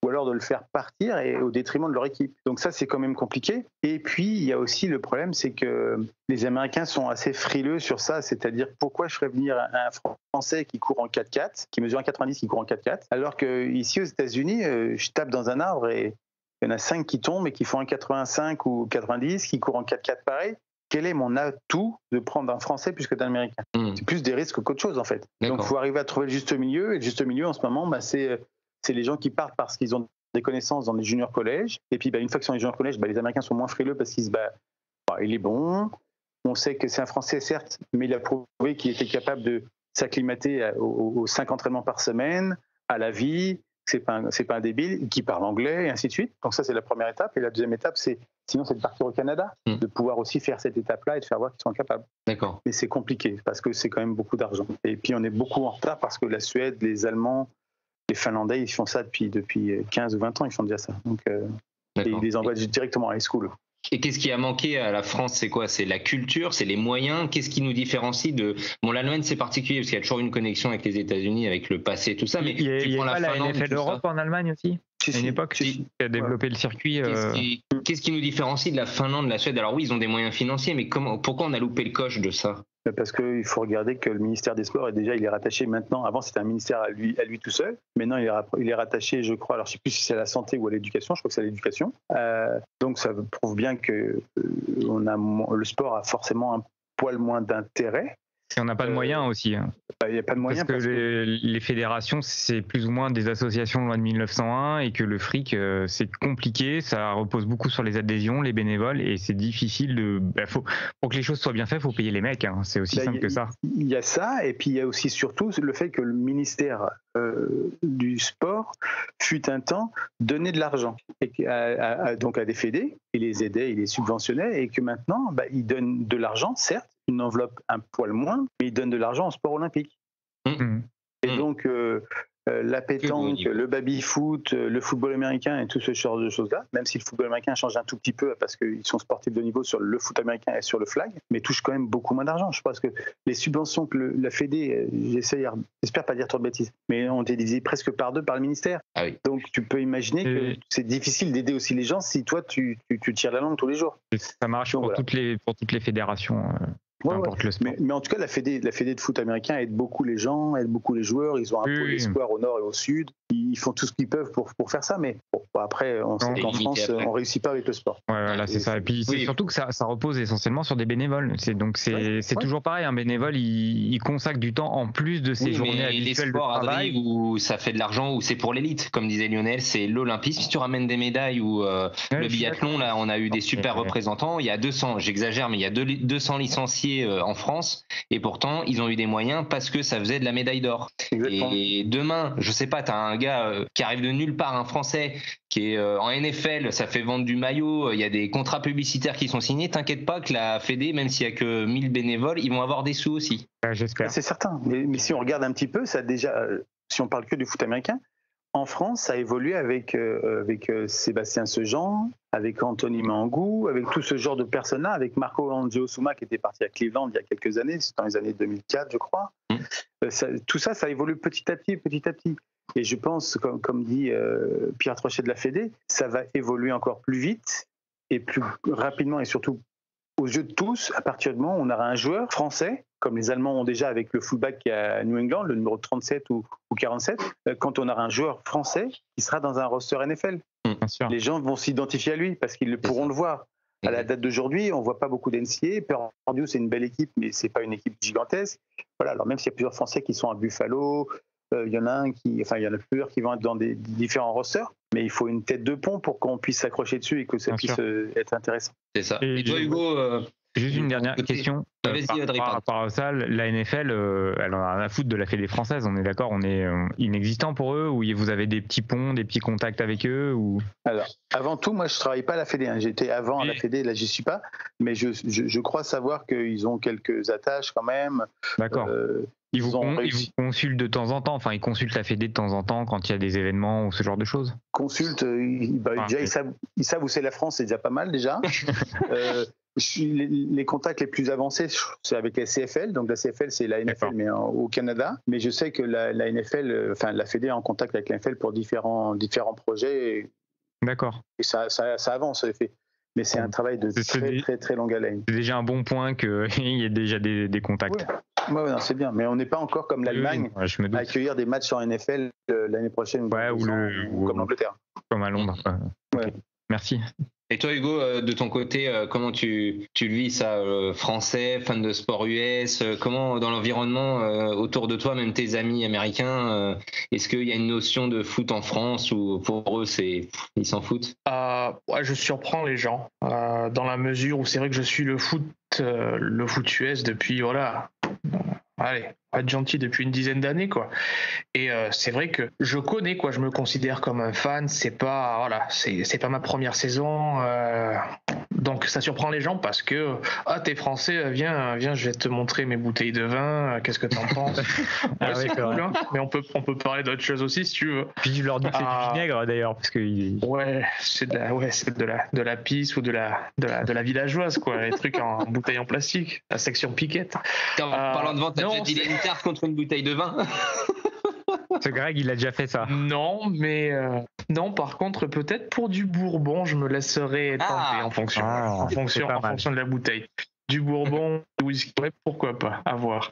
Ou alors de le faire partir et au détriment de leur équipe. Donc ça, c'est quand même compliqué. Et puis, il y a aussi le problème, c'est que les Américains sont assez frileux sur ça, c'est-à-dire pourquoi je ferais venir un Français qui court en 4x4, qui mesure 1,90, qui court en 4x4, alors qu'ici aux États-Unis, je tape dans un arbre et il y en a 5 qui tombent et qui font 1,85 ou 90, qui courent en 4x4 pareil. Quel est mon atout de prendre un Français plus que d'un Américain? C'est plus des risques qu'autre chose, en fait. D'accord. Donc, il faut arriver à trouver le juste milieu. Et le juste milieu, en ce moment, c'est les gens qui partent parce qu'ils ont des connaissances dans les juniors collèges. Et puis, une fois qu'ils sont dans les juniors collèges, les Américains sont moins frileux parce qu'ils se battent. Il est bon. On sait que c'est un Français, certes, mais il a prouvé qu'il était capable de s'acclimater aux 5 entraînements par semaine, à la vie. C'est pas un débile, qui parle anglais, et ainsi de suite. Donc ça, c'est la première étape. Et la deuxième étape, c'est de partir au Canada, de pouvoir aussi faire cette étape-là et de faire voir qu'ils sont capables. D'accord. Mais c'est compliqué parce que c'est quand même beaucoup d'argent. Et puis, on est beaucoup en retard parce que la Suède, les Allemands, les Finlandais, ils font ça depuis 15 ou 20 ans, ils font déjà ça. Donc, et ils les envoient directement à high school. Et qu'est-ce qui a manqué à la France? C'est quoi? C'est la culture, c'est les moyens. Qu'est-ce qui nous différencie de... Bon, l'Allemagne, c'est particulier parce qu'il y a toujours une connexion avec les États-Unis, avec le passé, tout ça. Mais il y a pas la NFL Europe en Allemagne aussi. À une époque, qui a développé le circuit. Qu'est-ce qui nous différencie de la Finlande, de la Suède? Alors oui, ils ont des moyens financiers, mais pourquoi on a loupé le coche de ça? Parce qu'il faut regarder que le ministère des Sports il est rattaché maintenant. Avant, c'était un ministère à lui tout seul. Maintenant, il est rattaché, je crois. Alors, je ne sais plus si c'est à la santé ou à l'éducation. Je crois que c'est à l'éducation. Donc, ça prouve bien que le sport a forcément un poil moins d'intérêt. Et on n'a pas de moyens aussi. Il n'y a pas de moyens parce que les fédérations, c'est plus ou moins des associations loi de 1901 et que le fric, c'est compliqué, ça repose beaucoup sur les adhésions, les bénévoles et c'est difficile pour que les choses soient bien faites, il faut payer les mecs. C'est aussi simple que ça. Il y a ça et puis il y a aussi surtout le fait que le ministère du sport fut un temps donner de l'argent donc à des fédés, il les aidait, il les subventionnait et que maintenant il donne de l'argent, certes, une enveloppe un poil moins, mais il donne de l'argent au sport olympique. Et donc la pétanque, le baby-foot, le football américain et tout ce genre de choses-là, même si le football américain change un tout petit peu parce qu'ils sont sportifs de niveau sur le foot américain et sur le flag, mais touchent quand même beaucoup moins d'argent. Je pense que les subventions que la Fédé, j'espère pas dire trop de bêtises, mais ont été divisées presque par 2 par le ministère. Ah oui. Donc tu peux imaginer que c'est difficile d'aider aussi les gens si toi tu tires la langue tous les jours. Ça marche donc, pour toutes les fédérations. Ouais. Mais en tout cas, la Fédé de foot américain aide beaucoup les gens, aide beaucoup les joueurs. Ils ont un pôle espoir au nord et au sud. Ils font tout ce qu'ils peuvent pour faire ça. Mais après, on sait qu'en France, on ne réussit pas avec le sport. Voilà, c'est ça. Et puis, c'est surtout que ça repose essentiellement sur des bénévoles. C'est toujours pareil. Un bénévole, il consacre du temps en plus de ses journées habituelles de travail. Où ça fait de l'argent, où c'est pour l'élite. Comme disait Lionel, c'est l'olympisme. Si tu ramènes des médailles ou le biathlon, là, on a eu des super représentants. Il y a 200, j'exagère, mais il y a 200 licenciés en France et pourtant ils ont eu des moyens parce que ça faisait de la médaille d'or. Et demain, je sais pas, t'as un gars qui arrive de nulle part, un Français qui est en NFL, ça fait vendre du maillot, il y a des contrats publicitaires qui sont signés, t'inquiète pas que la Fédé, même s'il y a que 1000 bénévoles, ils vont avoir des sous aussi. J'espère. C'est certain, mais si on regarde un petit peu, ça déjà, si on parle que du foot américain, en France, ça a évolué avec Sébastien Sejean, avec Anthony Mangou, avec tout ce genre de personnes-là, avec Marco Angiosuma qui était parti à Cleveland il y a quelques années, c'est dans les années 2004, je crois. Tout ça évolue petit à petit. Et je pense, comme dit Pierre Trochet de la Fédé, ça va évoluer encore plus vite et plus rapidement et surtout aux yeux de tous, à partir du moment où on aura un joueur français, comme les Allemands ont déjà avec le fullback qui est à New England, le numéro 37 ou 47, quand on aura un joueur français qui sera dans un roster NFL. Les gens vont s'identifier à lui parce qu'ils pourront le voir. À la date d'aujourd'hui, on ne voit pas beaucoup d'NCA. Purdue, c'est une belle équipe, mais ce n'est pas une équipe gigantesque. Voilà, alors même s'il y a plusieurs Français qui sont à Buffalo, il y en a plusieurs qui vont être dans des différents rosters, mais il faut une tête de pont pour qu'on puisse s'accrocher dessus et que ça puisse être intéressant. C'est ça. Et toi, Hugo, juste une dernière question. Par rapport à ça, la NFL, elle en a rien à foutre de la Fédé française, on est d'accord, on est inexistant pour eux, ou vous avez des petits ponts, des petits contacts avec eux ou... Alors, avant tout, moi je ne travaille pas à la Fédé, j'étais avant à la Fédé, là j'y suis pas, mais je crois savoir qu'ils ont quelques attaches quand même. D'accord. Ils vous consultent de temps en temps, ils consultent la Fédé de temps en temps quand il y a des événements ou ce genre de choses. Consultent, déjà ils savent où c'est la France, c'est déjà pas mal déjà. Les contacts les plus avancés, c'est avec la CFL. Donc la CFL, c'est la NFL, mais au Canada. Mais je sais que la NFL, la Fédé est en contact avec la NFL pour différents projets. D'accord. Et ça avance, en effet. Mais c'est un travail de très, très longue haleine. C'est déjà un bon point qu'il y ait déjà des contacts. Ouais, non, c'est bien. Mais on n'est pas encore comme l'Allemagne à accueillir des matchs en NFL l'année prochaine ou comme l'Angleterre. Comme à Londres. Okay. Merci. Et toi, Hugo, de ton côté, comment tu le vis ça, français, fan de sport US, comment dans l'environnement autour de toi, même tes amis américains, est-ce qu'il y a une notion de foot en France ou pour eux, ils s'en foutent? Je surprends les gens dans la mesure où c'est vrai que je suis le foot US depuis, allez, être gentil, depuis une dizaine d'années, quoi. Et c'est vrai que je connais, quoi, je me considère comme un fan, c'est pas ma première saison, donc ça surprend les gens parce que t'es français, viens, je vais te montrer mes bouteilles de vin, qu'est-ce que t'en penses? C'est cool, hein, mais on peut parler d'autres choses aussi si tu veux. Puis tu leur dis que c'est du vinaigre d'ailleurs, parce que c'est de la pisse ou de la villageoise, quoi, les trucs en bouteille en plastique, la section piquette. Parlant de vente, t'as déjà dit une carte contre une bouteille de vin? Ce Greg, il a déjà fait ça. Non, mais non. Par contre, peut-être pour du Bourbon, je me laisserai tenter en fonction de la bouteille. Du Bourbon, du whisky, pourquoi pas, à voir.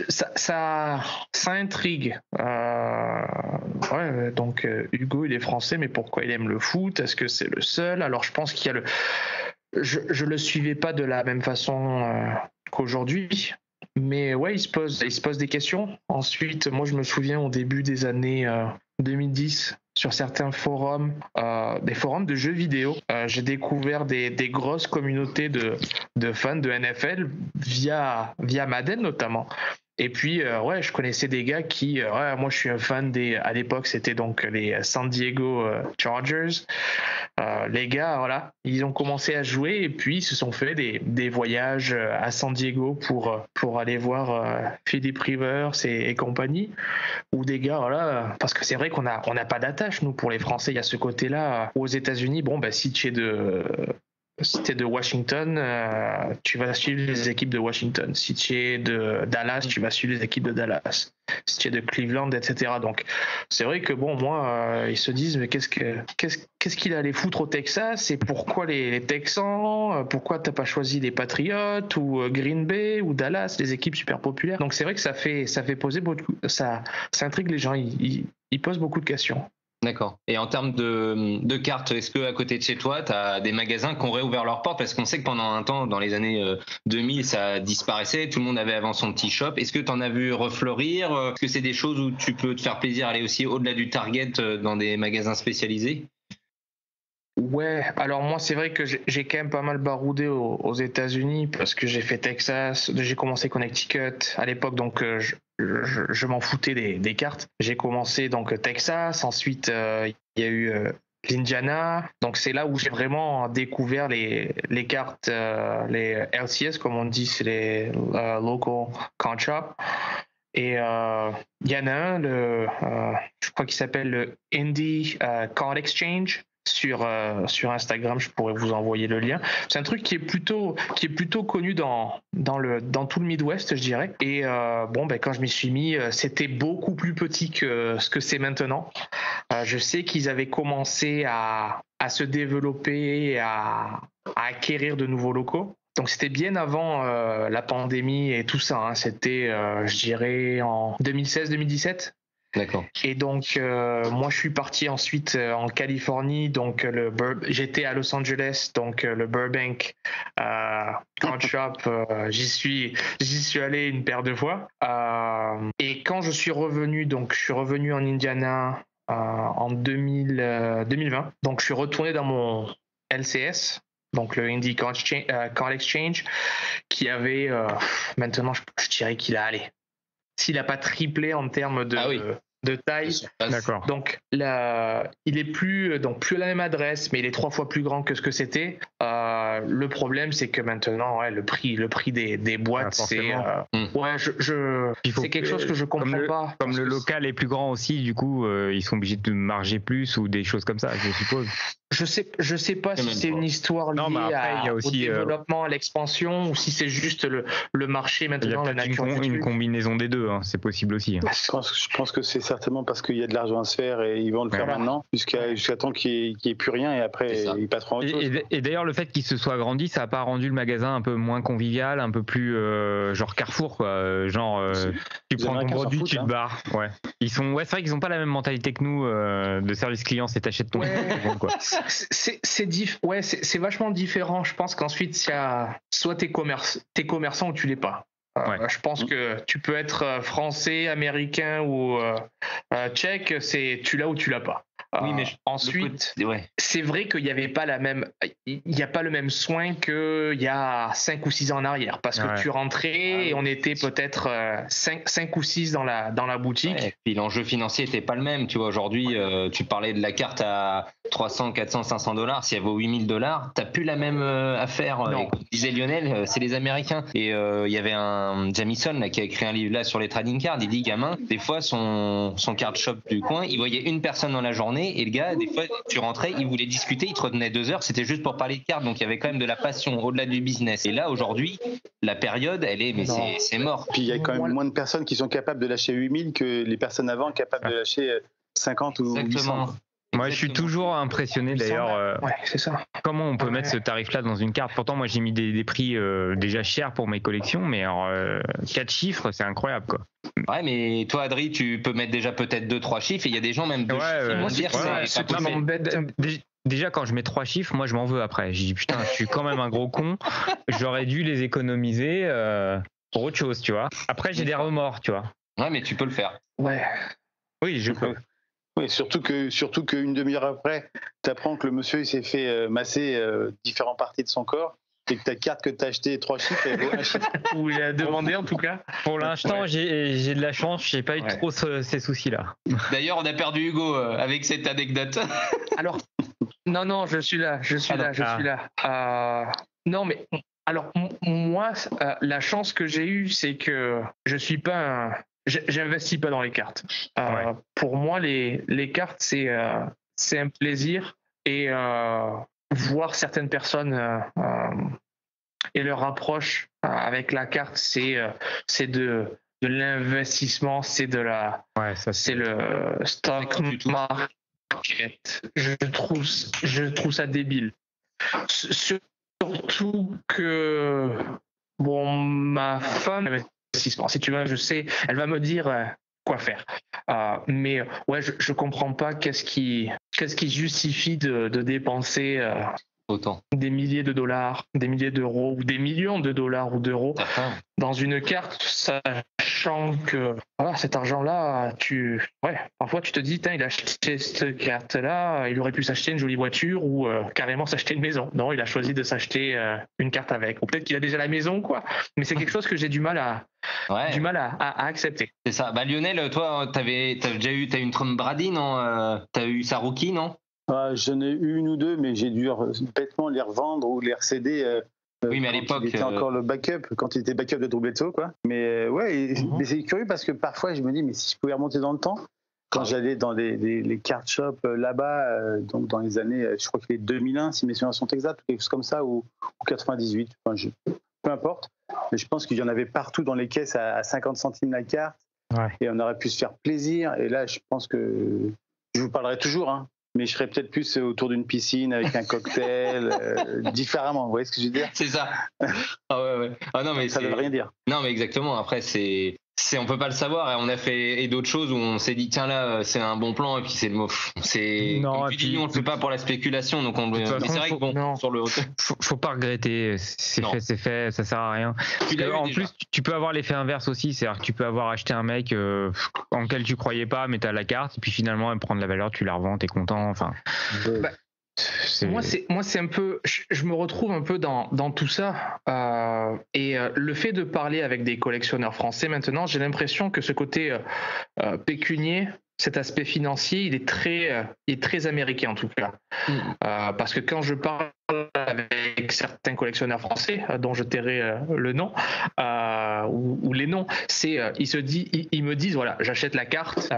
Ça intrigue. Donc Hugo, il est français, mais pourquoi il aime le foot? Est-ce que c'est le seul? Alors, je pense qu'il y a je le suivais pas de la même façon qu'aujourd'hui. Mais ouais, il se pose des questions. Ensuite, moi, je me souviens au début des années 2010, sur certains forums, des forums de jeux vidéo, j'ai découvert des grosses communautés de fans de NFL via Madden notamment. Et puis, ouais, je connaissais des gars qui, moi je suis un fan à l'époque, c'était donc les San Diego Chargers. Les gars, voilà, ils ont commencé à jouer et puis ils se sont fait des voyages à San Diego pour aller voir Philip Rivers et compagnie. Ou des gars, voilà, parce que c'est vrai qu'on n'a pas d'attache, nous, pour les Français. Il y a ce côté-là. Aux États-Unis, bon, bah, si tu es de Washington, tu vas suivre les équipes de Washington. Si tu es de Dallas, tu vas suivre les équipes de Dallas. Si tu es de Cleveland, etc. Donc, c'est vrai que bon, moi, ils se disent, mais qu'est-ce qu'il allait foutre au Texas et pourquoi les Texans, pourquoi t'as pas choisi les Patriots ou Green Bay ou Dallas, les équipes super populaires. Donc, c'est vrai que ça fait poser beaucoup, ça intrigue les gens. Ils posent beaucoup de questions. D'accord. Et en termes de cartes, est-ce qu'à côté de chez toi, tu as des magasins qui ont réouvert leurs portes? Parce qu'on sait que pendant un temps, dans les années 2000, ça disparaissait, tout le monde avait avant son petit shop. Est-ce que tu en as vu refleurir? Est-ce que c'est des choses où tu peux te faire plaisir, aller aussi au-delà du Target dans des magasins spécialisés? Ouais, alors moi c'est vrai que j'ai quand même pas mal baroudé aux États-Unis parce que j'ai fait Texas, j'ai commencé Connecticut à l'époque, donc je m'en foutais des cartes. J'ai commencé donc Texas, ensuite il y a eu l'Indiana, donc c'est là où j'ai vraiment découvert les cartes, les LCS comme on dit, c'est les Local Card Shop. Et il y en a un, je crois qu'il s'appelle le Indie Card Exchange. Sur Instagram, je pourrais vous envoyer le lien. C'est un truc qui est plutôt connu dans tout le Midwest, je dirais. Et quand je m'y suis mis, c'était beaucoup plus petit que ce que c'est maintenant. Je sais qu'ils avaient commencé à se développer, à acquérir de nouveaux locaux. Donc c'était bien avant la pandémie et tout ça. Hein. C'était, je dirais, en 2016-2017. D'accord. Et donc, moi, je suis parti ensuite en Californie. Donc, j'étais à Los Angeles, donc le Burbank Card Shop. J'y suis allé une paire de fois. Et quand je suis revenu en Indiana en 2020. Donc, je suis retourné dans mon LCS. Donc le Indie Card Exchange, qui avait maintenant, je dirais qu'il a allé. S'il n'a pas triplé en termes de taille. D'accord. Donc là, il est plus à la même adresse, mais il est 3 fois plus grand que ce que c'était. Le problème, c'est que maintenant, le prix des boîtes, c'est c'est quelque chose que je comprends pas. Comme le local est plus grand aussi, du coup, ils sont obligés de marger plus ou des choses comme ça, je suppose. Je sais pas si c'est une histoire liée au développement, à l'expansion, ou si c'est juste le marché maintenant, la nature du truc. Une combinaison des deux, hein, c'est possible aussi. Hein. Je pense que c'est certainement parce qu'il y a de l'argent à se faire et ils vont le faire maintenant jusqu'à temps qu'il n'y ait plus rien et après ils passeront à autre chose. Et d'ailleurs, le fait qu'il se soit agrandi, ça n'a pas rendu le magasin un peu moins convivial, un peu plus genre Carrefour, quoi. Tu prends ton produit, tu te barres. Ouais. C'est vrai qu'ils n'ont pas la même mentalité que nous de service client, c'est t'achètes ton produit, quoi. C'est vachement différent. Je pense qu'ensuite, il y a soit t'es commerçant ou tu l'es pas. Je pense que tu peux être français, américain ou tchèque, tu l'as ou tu l'as pas. Oui, mais ensuite, c'est vrai qu'il n'y avait pas il n'y a pas le même soin qu'il y a 5 ou 6 ans en arrière, parce que tu rentrais et on était peut-être 5 ou 6 dans la boutique. Et puis l'enjeu financier n'était pas le même. Tu vois, aujourd'hui, tu parlais de la carte à 300, 400, 500 $. Si elle vaut $8,000, t'as plus la même affaire. Et comme disait Lionel, c'est les Américains. Et il y avait un Jamison là, qui a écrit un livre là sur les trading cards. Il dit, gamin, des fois, son card shop du coin, il voyait une personne dans la journée. Et le gars, des fois, tu rentrais, il voulait discuter, il te retenait 2 heures, c'était juste pour parler de cartes, donc il y avait quand même de la passion au-delà du business. Et là, aujourd'hui, la période, c'est mort. Puis il y a quand même moins de personnes qui sont capables de lâcher 8 000 que les personnes avant capables de lâcher 50 ou 800. Moi, je suis toujours impressionné d'ailleurs. C'est ça. Comment on peut mettre ce tarif-là dans une carte? Pourtant, moi, j'ai mis des prix déjà chers pour mes collections, mais alors 4 chiffres, c'est incroyable, quoi. Ouais, mais toi, Adri, tu peux mettre déjà peut-être 2-3 chiffres, et il y a des gens même 2 chiffres qui vont dire c'est pas possible. Déjà, quand je mets 3 chiffres, moi, je m'en veux après. Je dis, putain, je suis quand même un gros con. J'aurais dû les économiser. pour autre chose, tu vois. Après, j'ai des remords, tu vois. Ouais, mais tu peux le faire. Ouais. Oui, je peux. Oui, surtout qu'une demi-heure après, tu apprends que le monsieur il s'est fait masser différentes parties de son corps et que ta carte que tu as achetée 3 chiffres, elle vaut 1 chiffre. Ou il a demandé en tout cas. Pour l'instant, Ouais. j'ai de la chance, j'ai pas eu Ouais. trop ces soucis-là. D'ailleurs, on a perdu Hugo avec cette anecdote. Alors, non, je suis là. Non, mais alors, moi, la chance que j'ai eue, c'est que je suis pas j'investis pas dans les cartes. Ouais. Pour moi, les cartes, c'est un plaisir et voir certaines personnes et leur approche avec la carte, c'est de l'investissement, c'est de la, Ouais, ça c'est le stock market. Je trouve ça débile. Surtout que bon, ma femme, investissement, si tu veux, je sais, elle va me dire quoi faire. Mais ouais, je comprends pas qu'est-ce qui justifie de dépenser Autant. des milliers de dollars, des milliers d'euros ou des millions de dollars ou d'euros dans une carte, sachant que voilà, cet argent-là, parfois tu te dis, il a acheté cette carte-là, il aurait pu s'acheter une jolie voiture ou carrément s'acheter une maison. Non, il a choisi de s'acheter une carte avec. Ou peut-être qu'il a déjà la maison, quoi. Mais c'est quelque chose que j'ai du mal à accepter. C'est ça. Bah Lionel, toi, t'as eu une Tom Brady, non t'as eu sa rookie, non? J'en ai eu une ou deux, mais j'ai dû bêtement les revendre ou les recéder. Oui, mais à l'époque. C'était encore le backup, quand il était backup de Bledsoe, quoi. Mais mais c'est curieux parce que parfois je me dis, mais si je pouvais remonter dans le temps, quand j'allais dans les card shops là-bas, donc dans les années, je crois que les 2001, si mes souvenirs sont exacts, ou quelque chose comme ça, ou 98, peu importe. Mais je pense qu'il y en avait partout dans les caisses à 50 centimes la carte. Ouais. Et on aurait pu se faire plaisir. Et là, je pense que je vous parlerai toujours, hein. Mais je serais peut-être plus autour d'une piscine avec un cocktail, différemment. Vous voyez ce que je veux dire? C'est ça. Ah ouais. Ah non, mais ça ne veut rien dire. Non, mais exactement. Après, on peut pas le savoir. Et on a fait d'autres choses où on s'est dit, tiens là, c'est un bon plan. Et puis c'est le mot. Non, comme tu dis, nous, on le fait pas pour la spéculation. Donc mais c'est vrai que bon, sur le. Faut pas regretter. C'est fait. Ça sert à rien. En plus, tu peux avoir l'effet inverse aussi. C'est-à-dire que tu peux avoir acheté un mec en lequel tu croyais pas, mais t'as la carte. Et puis finalement, elle prend de la valeur, tu la revends, t'es content. Enfin. Moi, c'est un peu, je me retrouve un peu dans tout ça. Et le fait de parler avec des collectionneurs français maintenant, j'ai l'impression que ce côté pécunier, cet aspect financier, il est très américain en tout cas. Parce que quand je parle avec certains collectionneurs français, dont je tairai le nom ou les noms, ils me disent voilà, j'achète la carte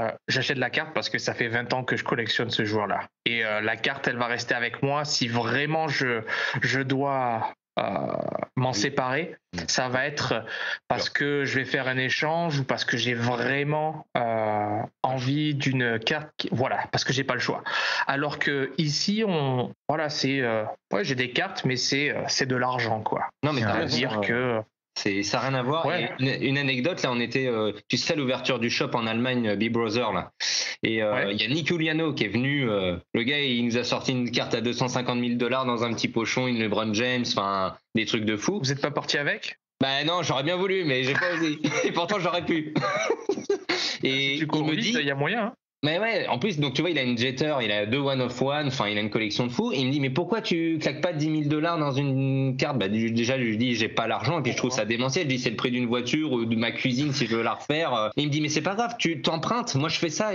parce que ça fait 20 ans que je collectionne ce joueur-là. Et la carte, elle va rester avec moi si vraiment je dois m'en séparer. Ça va être parce que je vais faire un échange ou parce que j'ai vraiment envie d'une carte, parce que j'ai pas le choix. Alors que ici, j'ai des cartes, mais c'est de l'argent, quoi. Non, mais ça veut dire que ça n'a rien à voir. Ouais. Une anecdote, là, on était, tu sais, à l'ouverture du shop en Allemagne, Big Brother, là. Et il y a Nick Giuliano qui est venu. Le gars, il nous a sorti une carte à $250 000 dans un petit pochon, une LeBron James, enfin, des trucs de fou. Vous n'êtes pas parti avec? Bah non, j'aurais bien voulu, mais j'ai pas osé. Et pourtant, j'aurais pu. Et Tu il me dit, il y a moyen, hein. Mais ouais, en plus, donc tu vois, il a une Jeter, il a 2 One of One, enfin, il a une collection de fous. Et il me dit, mais pourquoi tu claques pas $10 000 dans une carte? Bah, déjà, je lui dis, j'ai pas l'argent, et puis je trouve ça démentiel. Je dis, c'est le prix d'une voiture ou de ma cuisine si je veux la refaire. Et il me dit, mais c'est pas grave, tu t'empruntes. Moi, je fais ça,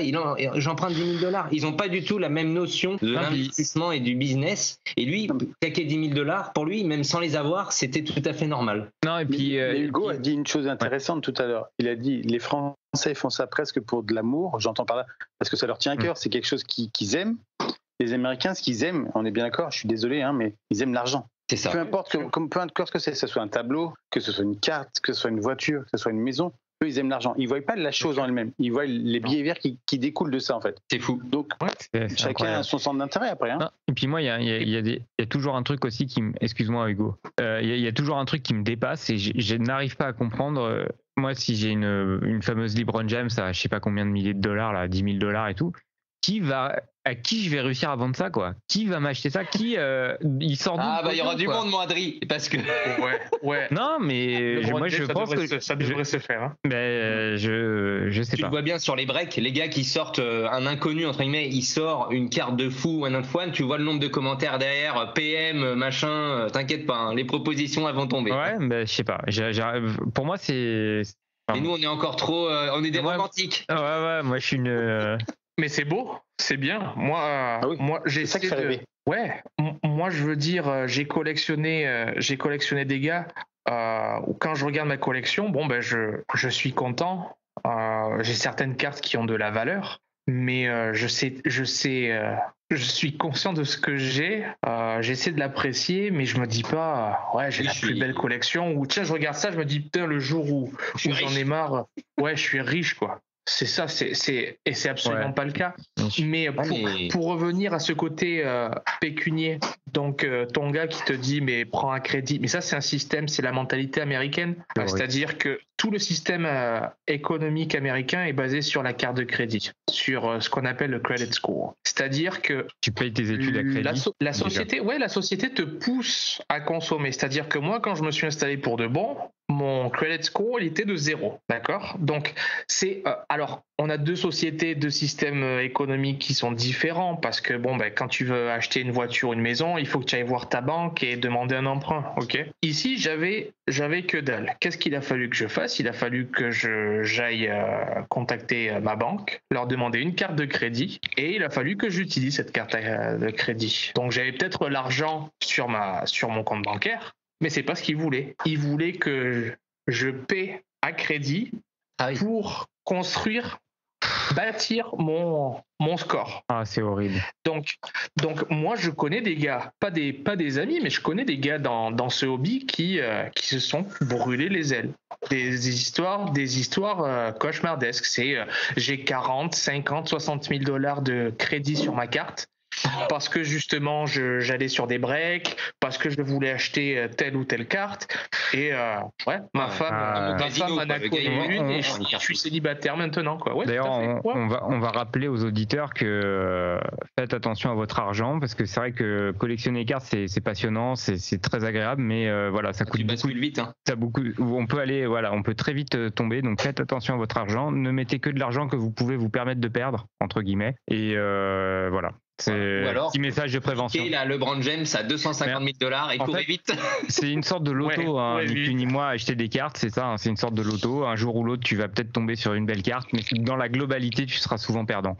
j'emprunte $10 000. Ils ont pas du tout la même notion de l'investissement et du business. Et lui, claquer $10 000, pour lui, même sans les avoir, c'était tout à fait normal. Non, et puis. Hugo a dit une chose intéressante tout à l'heure. Il a dit, les Français font ça presque pour de l'amour, j'entends par là, parce que ça leur tient à cœur, c'est quelque chose qu'ils aiment. Les Américains, ce qu'ils aiment, on est bien d'accord, je suis désolé, hein, mais ils aiment l'argent. C'est ça. Peu importe que ce soit un tableau, que ce soit une carte, que ce soit une voiture, que ce soit une maison, eux, ils aiment l'argent. Ils ne voient pas la chose en elle-même, ils voient les billets verts qui découlent de ça, en fait. C'est fou. Donc, chacun a son centre d'intérêt après. Hein. Non, et puis moi, il y a toujours un truc aussi qui me... Excuse-moi, Hugo. Il y a toujours un truc qui me dépasse et je n'arrive pas à comprendre... Moi, si j'ai une fameuse LeBron James à je sais pas combien de milliers de dollars, là, $10 000 et tout, qui va à qui je vais réussir à vendre ça, quoi? Qui va m'acheter ça? Qui il sort d'où? Ah bah il y aura du monde, mon Adri, parce que Ouais. Non, mais moi je pense que ça devrait se faire. Hein. Je sais tu pas. le vois bien sur les breaks, les gars qui sortent un inconnu entre guillemets, il sort une carte de fou one of one, tu vois le nombre de commentaires derrière, PM machin, t'inquiète pas, hein, les propositions elles vont tomber. Ouais, je sais pas. Pour moi c'est. Et nous on est encore trop, on est des romantiques. Ouais, moi je suis une. Mais c'est beau, c'est bien. Moi, moi j'ai ça qui fait rêver. Ouais, moi je veux dire, j'ai collectionné des gars. Quand je regarde ma collection, bon ben je suis content. J'ai certaines cartes qui ont de la valeur, mais je suis conscient de ce que j'ai. J'essaie de l'apprécier, mais je me dis pas, j'ai la plus belle collection. Ou tiens, je regarde ça, je me dis putain, le jour où j'en ai marre, je suis riche quoi. C'est ça, et c'est absolument pas le cas. Mais pour revenir à ce côté pécunier, donc ton gars qui te dit mais prends un crédit, mais ça c'est un système, c'est la mentalité américaine, c'est-à-dire que tout le système économique américain est basé sur la carte de crédit, sur ce qu'on appelle le credit score. C'est-à-dire que tu payes tes études à crédit. La société te pousse à consommer. C'est-à-dire que moi, quand je me suis installé pour de bon, mon credit score, il était de 0. D'accord ? Donc, alors, on a deux systèmes économiques qui sont différents parce que, quand tu veux acheter une voiture ou une maison, il faut que tu ailles voir ta banque et demander un emprunt. Ok ? Ici, j'avais que dalle. Qu'est-ce qu'il a fallu que je fasse ? Il a fallu que j'aille contacter ma banque, leur demander une carte de crédit et il a fallu que j'utilise cette carte de crédit. Donc, j'avais peut-être l'argent sur mon compte bancaire, mais c'est pas ce qu'ils voulaient. Ils voulaient que je paie à crédit pour bâtir mon score. Ah, c'est horrible. Donc moi je connais des gars, pas des amis, mais je connais des gars dans ce hobby qui se sont brûlés les ailes. Des histoires cauchemardesques. C'est j'ai 40, 50, 60 000 $ de crédit sur ma carte. Parce que justement j'allais sur des breaks, parce que je voulais acheter telle ou telle carte et ma femme en a connu une et je suis célibataire maintenant quoi. Ouais, d'ailleurs on va rappeler aux auditeurs que faites attention à votre argent parce que c'est vrai que collectionner les cartes c'est passionnant, c'est très agréable, mais voilà, ça coûte beaucoup vite hein. On peut très vite tomber, donc faites attention à votre argent, ne mettez que de l'argent que vous pouvez vous permettre de perdre entre guillemets et voilà. C'est un petit message de prévention. Et là, LeBron James à 250 000 $ et courez vite. C'est une sorte de loto, ni plus ni moins, acheter des cartes, c'est ça, c'est une sorte de loto. Un jour ou l'autre, tu vas peut-être tomber sur une belle carte, mais dans la globalité, tu seras souvent perdant,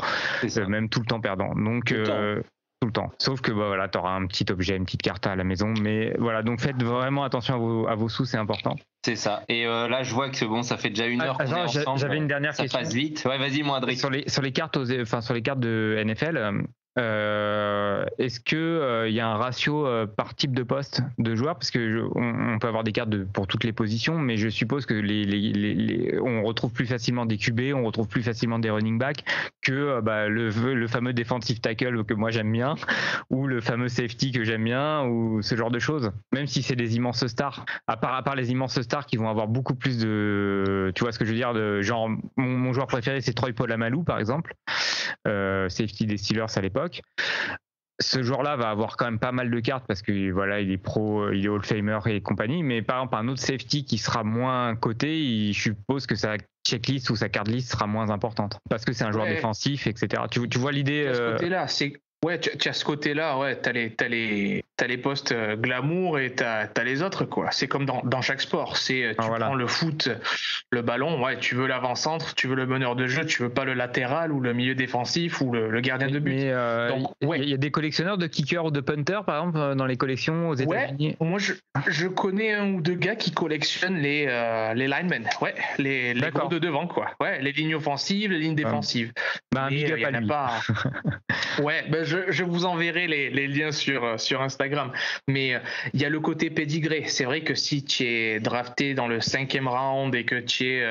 même tout le temps perdant. Donc tout le temps. Sauf que tu auras un petit objet, une petite carte à la maison, mais voilà, donc faites vraiment attention à vos sous, c'est important. C'est ça. Et là, je vois que ça fait déjà 1 heure qu'on est ensemble. J'avais une dernière question. Ça passe vite. Ouais, vas-y, moi, Adrien. Sur les cartes de NFL. Est-ce que il y a un ratio par type de poste de joueur, parce que on peut avoir des cartes pour toutes les positions, mais je suppose que on retrouve plus facilement des QB, on retrouve plus facilement des running backs que le fameux defensive tackle que moi j'aime bien, ou le fameux safety que j'aime bien, ou ce genre de choses. Même si c'est des immenses stars, à part les immenses stars qui vont avoir beaucoup plus de, tu vois ce que je veux dire, de genre mon joueur préféré c'est Troy Polamalu par exemple, safety des Steelers à l'époque. Ce joueur-là va avoir quand même pas mal de cartes parce que voilà, il est pro, il est Hall Famer et compagnie, mais par exemple un autre safety qui sera moins coté, je suppose que sa checklist ou sa card list sera moins importante parce que c'est un joueur défensif, etc. Tu vois l'idée de ce côté-là, c'est tu as ce côté-là, t'as les postes glamour et t'as les autres quoi. C'est comme dans chaque sport. Prends le foot, le ballon, tu veux l'avant-centre, tu veux le meneur de jeu, tu veux pas le latéral ou le milieu défensif ou le gardien de but. Il y a des collectionneurs de kickers ou de punters par exemple dans les collections aux États-Unis. Moi je connais un ou deux gars qui collectionnent les linemen, les gros de devant quoi. Les lignes offensives, les lignes défensives. Il y en a pas. Je vous enverrai les liens sur Instagram. Mais il y a le côté pédigré. C'est vrai que si tu es drafté dans le 5e round et que tu es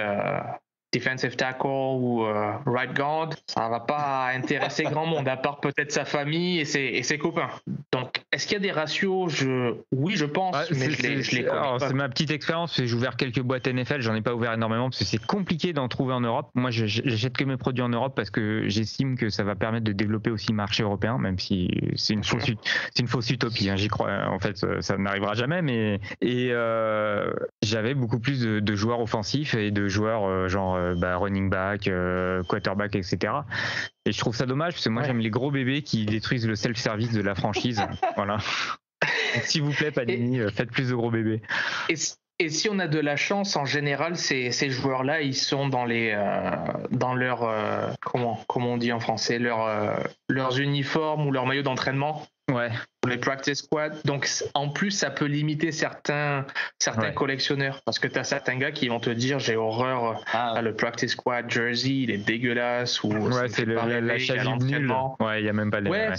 defensive tackle ou right guard, ça va pas intéresser grand monde, à part peut-être sa famille et ses copains. Donc, est-ce qu'il y a des ratios? Oui, je pense, mais je les connais pas. C'est ma petite expérience. J'ai ouvert quelques boîtes NFL, j'en ai pas ouvert énormément parce que c'est compliqué d'en trouver en Europe. Moi, j'achète que mes produits en Europe parce que j'estime que ça va permettre de développer aussi le marché européen, même si c'est une fausse utopie. J'y crois. En fait, ça n'arrivera jamais. J'avais beaucoup plus de joueurs offensifs et de joueurs running back, quarterback, etc. Et je trouve ça dommage parce que moi j'aime les gros bébés qui détruisent le self-service de la franchise. Voilà. Donc, s'il vous plaît, Panini, faites plus de gros bébés. Et si on a de la chance, en général, ces joueurs-là, ils sont dans leur comment on dit en français, leurs uniformes ou leurs maillots d'entraînement. Ouais. Les practice squad. Donc, en plus, ça peut limiter certains collectionneurs. Parce que tu as certains gars qui vont te dire j'ai horreur le practice squad jersey, il est dégueulasse. Ou c'est la chasuble nulle. Ouais, il n'y a même pas les. Ouais,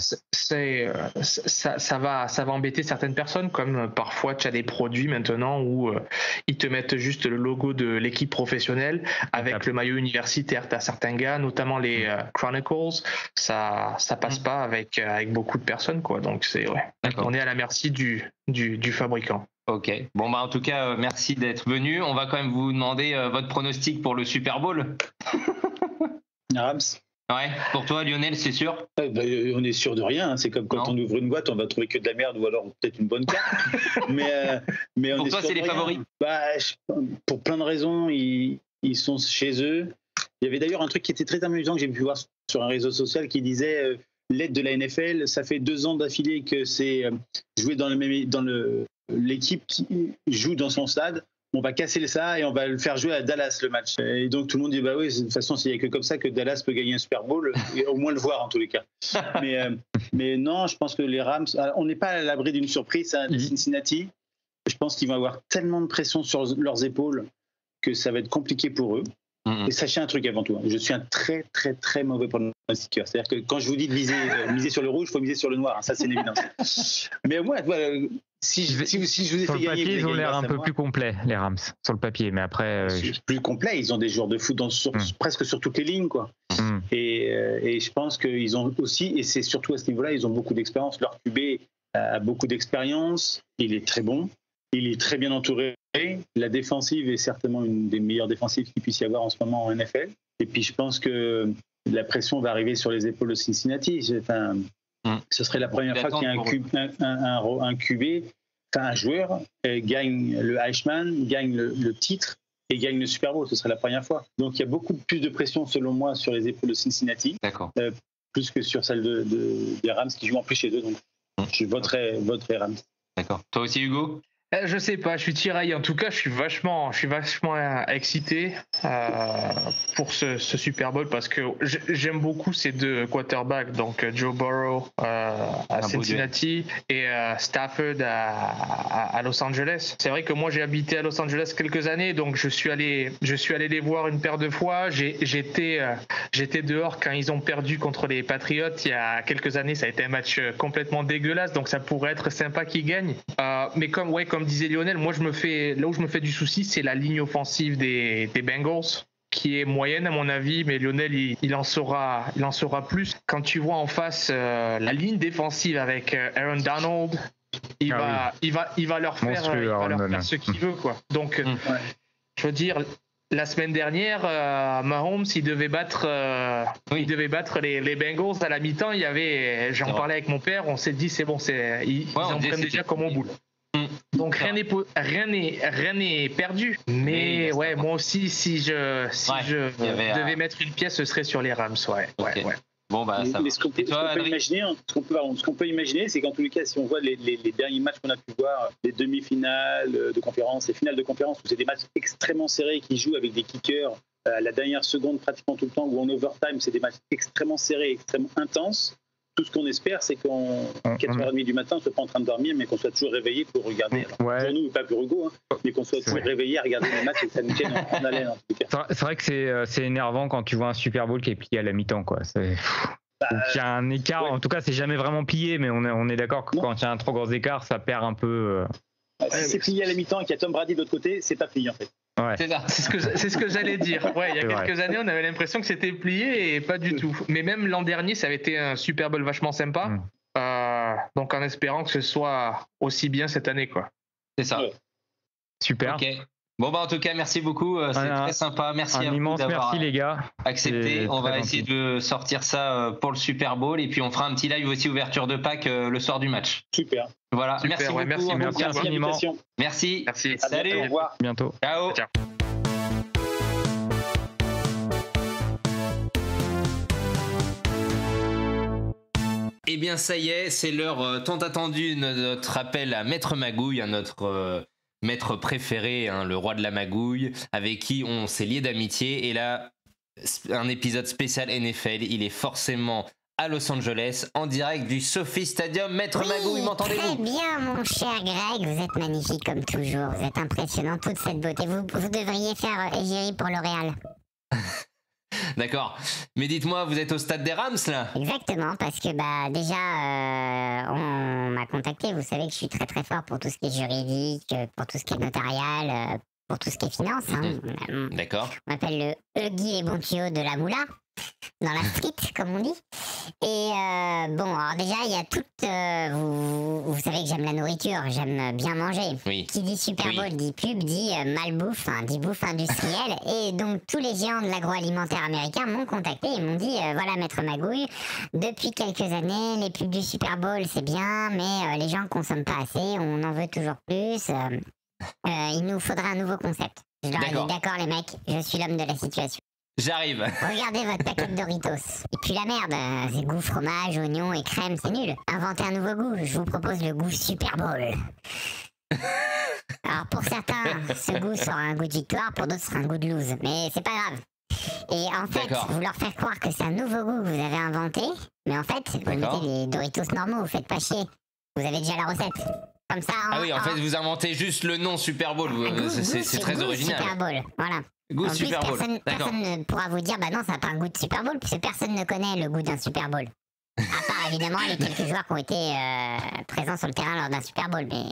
ça va embêter certaines personnes. Comme parfois, tu as des produits maintenant où ils te mettent juste le logo de l'équipe professionnelle avec le maillot universitaire. Tu as certains gars, notamment les Chronicles, ça passe pas avec beaucoup de personnes, quoi. Donc, on est à la merci du fabricant. Ok. Bon, en tout cas, merci d'être venu. On va quand même vous demander votre pronostic pour le Super Bowl. Rams. Ouais. Pour toi, Lionel, c'est sûr? On est sûr de rien. C'est comme quand on ouvre une boîte, on va trouver que de la merde ou alors peut-être une bonne carte. mais pour toi, c'est les favoris? Pour plein de raisons, ils sont chez eux. Il y avait d'ailleurs un truc qui était très amusant que j'ai pu voir sur un réseau social qui disait l'aide de la NFL, ça fait 2 ans d'affilée que c'est joué dans l'équipe qui joue dans son stade. On va casser ça et on va le faire jouer à Dallas le match. Et donc tout le monde dit oui, de toute façon, il n'y a que comme ça que Dallas peut gagner un Super Bowl, et au moins le voir en tous les cas. Mais non, je pense que les Rams, on n'est pas à l'abri d'une surprise de Cincinnati. Je pense qu'ils vont avoir tellement de pression sur leurs épaules que ça va être compliqué pour eux. Et sachez un truc avant tout, je suis un très très très mauvais pronostiqueur. C'est-à-dire que quand je vous dis de miser sur le rouge, il faut miser sur le noir. Ça, c'est une évidence. Mais moi, si je vous ai sur fait le gagner, papier, ils ont l'air un peu plus complets, les Rams, sur le papier. Mais après, plus complets, ils ont des joueurs de foot presque sur toutes les lignes, quoi. Et je pense qu'ils ont aussi, et c'est surtout à ce niveau-là, ils ont beaucoup d'expérience. Leur QB a beaucoup d'expérience. Il est très bon. Il est très bien entouré. La défensive est certainement une des meilleures défensives qu'il puisse y avoir en ce moment en NFL. Et puis je pense que la pression va arriver sur les épaules de Cincinnati. Ce serait la première fois qu'il y a un QB, un joueur gagne le Heisman, gagne le titre et gagne le Super Bowl. Ce serait la première fois. Donc il y a beaucoup plus de pression selon moi sur les épaules de Cincinnati. D'accord. Plus que sur celle des Rams qui jouent en plus chez eux. Donc je voterai Rams. D'accord. Toi aussi, Hugo? Je sais pas, je suis tiraillé. En tout cas, je suis vachement excité pour ce Super Bowl parce que j'aime beaucoup ces 2 quarterbacks, donc Joe Burrow à Cincinnati et Stafford à Los Angeles. C'est vrai que moi j'ai habité à Los Angeles quelques années, donc je suis allé les voir une paire de fois. J'étais dehors quand ils ont perdu contre les Patriots il y a quelques années. Ça a été un match complètement dégueulasse, donc ça pourrait être sympa qu'ils gagnent. Mais comme disait Lionel, moi là où je me fais du souci, c'est la ligne offensive des Bengals, qui est moyenne à mon avis, mais Lionel il en saura plus. Quand tu vois en face la ligne défensive avec Aaron Donald, il va leur faire ce qu'il veut, quoi. Donc je veux dire, la semaine dernière, Mahomes, il devait battre les Bengals à la mi-temps. J'en parlais avec mon père, on s'est dit c'est bon, ils en prennent déjà comme au boule. Donc rien n'est perdu. Mais moi aussi, si je devais mettre une pièce, ce serait sur les Rams. Ouais. Bon, ça mais ce qu'on peut imaginer, c'est qu'en tous les cas, si on voit les derniers matchs qu'on a pu voir, les demi-finales de conférence, les finales de conférence, où c'est des matchs extrêmement serrés qui jouent avec des kickers à la dernière seconde pratiquement tout le temps, ou en overtime, c'est des matchs extrêmement serrés, extrêmement intenses. Tout ce qu'on espère, c'est qu'à 4h30 du matin, on ne soit pas en train de dormir, mais qu'on soit toujours réveillé pour regarder. Pour nous, pas pour Hugo, mais qu'on soit toujours réveillé à regarder les matchs et que ça nous tienne en haleine, en tout cas. C'est vrai que c'est énervant quand tu vois un Super Bowl qui est plié à la mi-temps, quoi. Il y a un écart, en tout cas, c'est jamais vraiment plié, mais on est d'accord que quand il y a un trop gros écart, ça perd un peu. Si c'est plié à la mi-temps et qu'il y a Tom Brady de l'autre côté, c'est pas plié, en fait. Ouais. C'est ça. C'est ce que j'allais dire. Ouais, il y a C'est quelques vrai. années, on avait l'impression que c'était plié et pas du tout. Mais même l'an dernier, ça avait été un Super Bowl vachement sympa. Donc en espérant que ce soit aussi bien cette année, quoi. C'est ça. Super. Ok. Bon, bah, en tout cas, merci beaucoup. C'est très sympa. Merci à Un vous immense d'avoir merci, les gars. accepté. C'est On va très essayer gentil. de sortir ça pour le Super Bowl. Et puis, on fera un petit live aussi, ouverture de Pâques, le soir du match. Super. Voilà. Super, merci ouais, beaucoup. merci en tout beaucoup. cas. Merci infiniment. Merci. Merci. À bientôt, Salut. au revoir. Bientôt. Ciao. Ciao. Eh bien, ça y est, c'est l'heure tant attendue de notre appel à Maître Magouille, à notre maître préféré, hein, le roi de la magouille, avec qui on s'est lié d'amitié. Et là, un épisode spécial NFL. Il est forcément à Los Angeles, en direct du SoFi Stadium. Maître Magouille, Très m'entendez-vous? bien, mon cher Greg. Vous êtes magnifique comme toujours. Vous êtes impressionnant, toute cette beauté. Vous devriez faire égérie pour L'Oréal. D'accord. Mais dites-moi, vous êtes au stade des Rams, là? Exactement, parce que déjà, on m'a contacté. Vous savez que je suis très très fort pour tout ce qui est juridique, pour tout ce qui est notarial, pour tout ce qui est finance. Hein. D'accord. On m'appelle le Huggy les bons tuyaux de la moula, dans la street, comme on dit. Et bon, alors déjà, il y a toute... vous savez que j'aime la nourriture, j'aime bien manger. Oui. Qui dit Super Oui. Bowl, dit pub, dit malbouffe, dit bouffe industrielle. Et donc, tous les géants de l'agroalimentaire américain m'ont contacté et m'ont dit, voilà, Maître Magouille, depuis quelques années, les pubs du Super Bowl, c'est bien, mais les gens ne consomment pas assez, on en veut toujours plus. Il nous faudra un nouveau concept. Je leur ai dit, D'accord. d'accord les mecs, je suis l'homme de la situation. J'arrive. Regardez votre paquet de Doritos. Et puis la merde, c'est goût fromage, oignon et crème, c'est nul. Inventez un nouveau goût, je vous propose le goût Super Bowl. Alors pour certains, ce goût sera un goût de victoire, pour d'autres, ce sera un goût de lose. Mais c'est pas grave. Et en fait, D'accord. vous leur faites croire que c'est un nouveau goût que vous avez inventé, mais en fait, vous D'accord. mettez des Doritos normaux, vous faites pas chier. Vous avez déjà la recette. Comme ça, Ah oui, en fait, vous inventez juste le nom Super Bowl. C'est très goût original. Super Bowl, voilà. Goût En plus, Super Bowl. D'accord. personne ne pourra vous dire, bah non, ça n'a pas un goût de Super Bowl, puisque personne ne connaît le goût d'un Super Bowl. À part évidemment les quelques joueurs qui ont été présents sur le terrain lors d'un Super Bowl. Mais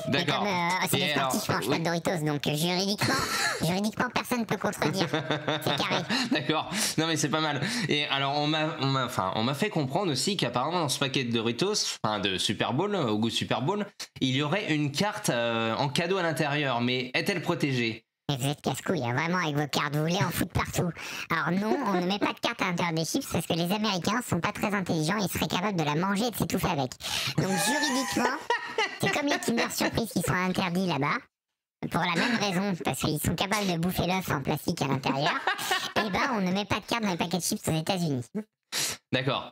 D'accord. comme c'est Et des sportifs, alors, je mange pas de Doritos, donc juridiquement, personne ne peut contredire. C'est carré. D'accord. Non mais c'est pas mal. Et alors on m'a fait comprendre aussi qu'apparemment dans ce paquet de Doritos, enfin de Super Bowl, au goût Super Bowl, il y aurait une carte en cadeau à l'intérieur. Mais est-elle protégée? Et vous êtes casse-couille, hein, vraiment, avec vos cartes. Vous voulez en foutre partout. Alors non, on ne met pas de carte à l'intérieur des chips parce que les Américains sont pas très intelligents. Ils seraient capables de la manger et de s'étouffer avec. Donc juridiquement, c'est comme les Kinder Surprise qui sont interdits là-bas. Pour la même raison, parce qu'ils sont capables de bouffer l'œuf en plastique à l'intérieur. Et ben, on ne met pas de carte dans les paquets de chips aux États-Unis. D'accord.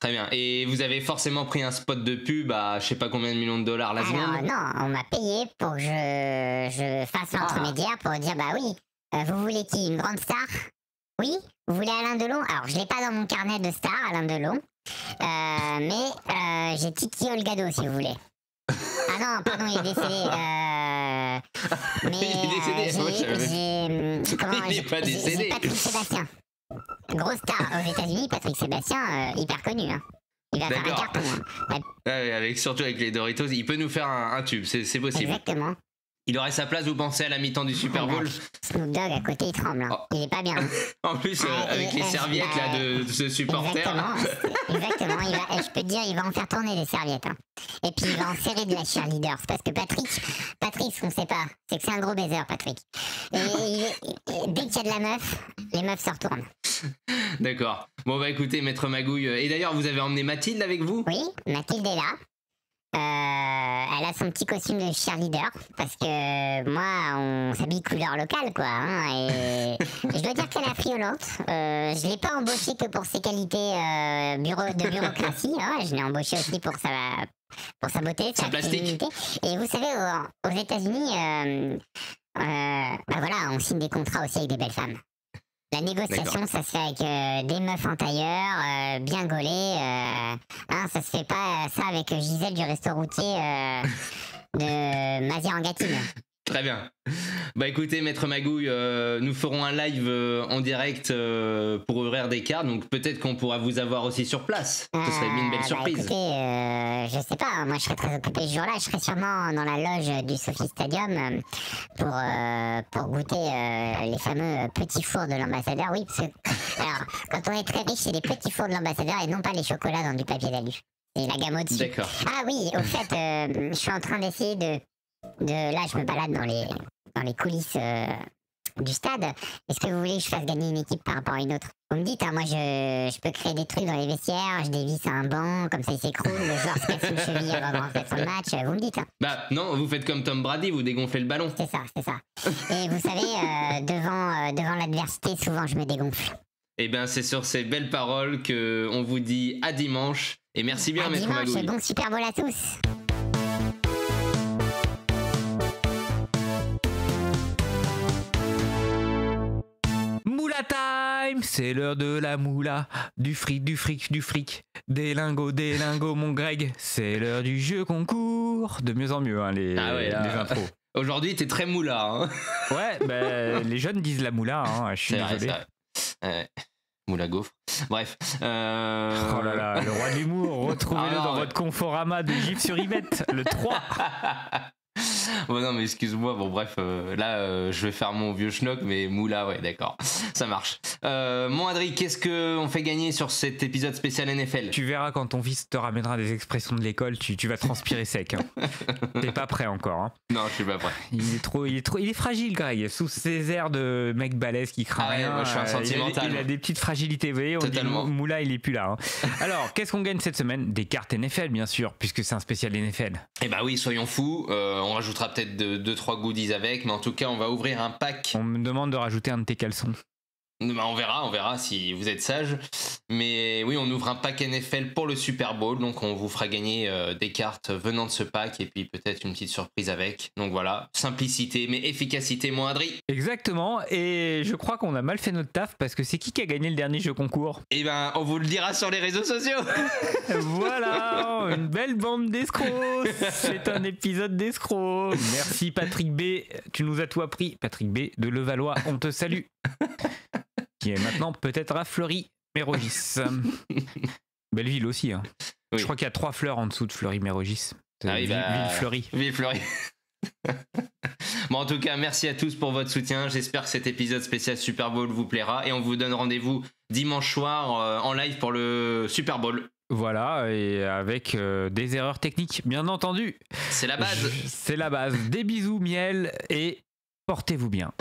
Très bien. Et vous avez forcément pris un spot de pub à je sais pas combien de millions de dollars la Alors seconde? non, on m'a payé pour que je fasse l'intermédiaire pour dire bah oui, vous voulez qui? Une grande star? Oui? Vous voulez Alain Delon? Alors je l'ai pas dans mon carnet de star, Alain Delon, mais j'ai Titi Olgado si vous voulez. Ah non, pardon, il est décédé. Mais Il est décédé, moi, je savais. Il est pas décédé. J'ai Patrick Sébastien. Grosse star aux États-Unis, Patrick Sébastien, hyper connu. Hein. Il va faire un D'accord. carton. Hein. Ouais, Surtout avec les Doritos, il peut nous faire un tube, c'est possible. exactement. Il aurait sa place, vous pensez, à la mi-temps du Super Bowl? Snoop Dogg à côté, il tremble. Hein. Oh. Il est pas bien. Hein. En plus, avec les serviettes là, de ce supporter. Exactement. Je peux te dire, il va en faire tourner des serviettes. Hein. Et puis il va en serrer de la cheerleader. Parce que Patrick, ce qu'on sait pas, c'est que c'est un gros baiser, Patrick. Et dès qu'il y a de la meuf, les meufs se retournent. D'accord. Bon, bah écoutez, Maître Magouille. Et d'ailleurs, vous avez emmené Mathilde avec vous? Oui, Mathilde est là. Elle a son petit costume de cheerleader parce que moi on s'habille couleur locale quoi hein, et je dois dire qu'elle est friolante. Je l'ai pas embauchée que pour ses qualités de bureaucratie hein, je l'ai embauchée aussi pour sa beauté, Sa plastique. féminité. Et vous savez aux États-Unis bah voilà, on signe des contrats aussi avec des belles femmes. La négociation, ça se fait avec des meufs en tailleur, bien gaulées. Hein, ça se fait pas ça avec Gisèle du resto routier de Mazir en Gâtine. Très bien. Bah écoutez, Maître Magouille, nous ferons un live en direct pour ouvrir des cartes, donc peut-être qu'on pourra vous avoir aussi sur place. Ce serait une belle surprise. Écoutez, je sais pas, moi je serais très occupé ce jour-là, je serais sûrement dans la loge du Sophie Stadium pour goûter les fameux petits fours de l'ambassadeur. Oui, parce que alors, quand on est très riche, c'est les petits fours de l'ambassadeur et non pas les chocolats dans du papier d'alu. Et la gamme au-dessus. D'accord. Ah oui, au fait, je suis en train d'essayer de... Là, je me balade dans les coulisses du stade. Est-ce que vous voulez que je fasse gagner une équipe par rapport à une autre? Vous me dites, hein, moi je peux créer des trucs dans les vestiaires, je dévisse un banc, comme ça il s'écroule, le joueur se casse une cheville avant de rentrer sur le match, vous me dites. Hein. Bah non, vous faites comme Tom Brady, vous dégonflez le ballon. C'est ça. Et vous savez, devant l'adversité, souvent je me dégonfle. Et bien c'est sur ces belles paroles qu'on vous dit à dimanche. Et merci bien, Maître Magouille. Magouille. Bon Super Bowl à tous. Moula time, c'est l'heure de la moula, du fric, des lingots, mon Greg, c'est l'heure du jeu concours. De mieux en mieux, hein, les intros. Aujourd'hui, t'es très moula. Hein. Ouais, bah, les jeunes disent la moula, hein, je suis désolé. Moula gaufre. Bref. Oh là là, le roi de l'humour, retrouvez-le dans votre Conforama de Gif sur Yvette, le 3. Bon, non, mais excuse-moi. Bon, bref, là, je vais faire mon vieux schnock, mais moula, ouais, d'accord. Ça marche. Mon Adri, qu'est-ce qu'on fait gagner sur cet épisode spécial NFL? Tu verras quand ton fils te ramènera des expressions de l'école, tu vas transpirer sec. Hein. T'es pas prêt encore. Hein. Non, je suis pas prêt. Il est fragile, Greg. Sous ses airs de mec balèze qui craint rien. Moi, je suis un sentimental. Il a des petites fragilités. Vous voyez, on Totalement. dit Moula, il est plus là. Hein. Alors, qu'est-ce qu'on gagne cette semaine? Des cartes NFL, bien sûr, puisque c'est un spécial NFL. Eh bah oui, soyons fous. On rajoutera peut-être 2-3 goodies avec, mais en tout cas, on va ouvrir un pack. On me demande de rajouter un de tes caleçons. Bah, on verra si vous êtes sage. Mais oui, on ouvre un pack NFL pour le Super Bowl, donc on vous fera gagner des cartes venant de ce pack et puis peut-être une petite surprise avec. Donc voilà, simplicité mais efficacité, mon Adri. Exactement, et je crois qu'on a mal fait notre taf parce que c'est qui a gagné le dernier jeu concours? Eh ben, on vous le dira sur les réseaux sociaux. Voilà, une belle bande d'escrocs. C'est un épisode d'escrocs. Merci Patrick B, tu nous as tout appris. Patrick B de Levallois, on te salue. Qui est maintenant peut-être à Fleury-Mérogis. Belle-Ville aussi. Hein. Oui. Je crois qu'il y a 3 fleurs en dessous de Fleury-Mérogis. Ville-Fleury. Ville-Fleury. Bon, en tout cas, merci à tous pour votre soutien. J'espère que cet épisode spécial Super Bowl vous plaira. Et on vous donne rendez-vous dimanche soir en live pour le Super Bowl. Voilà, et avec des erreurs techniques, bien entendu. C'est la base. C'est la base. Des bisous, miel, et portez-vous bien.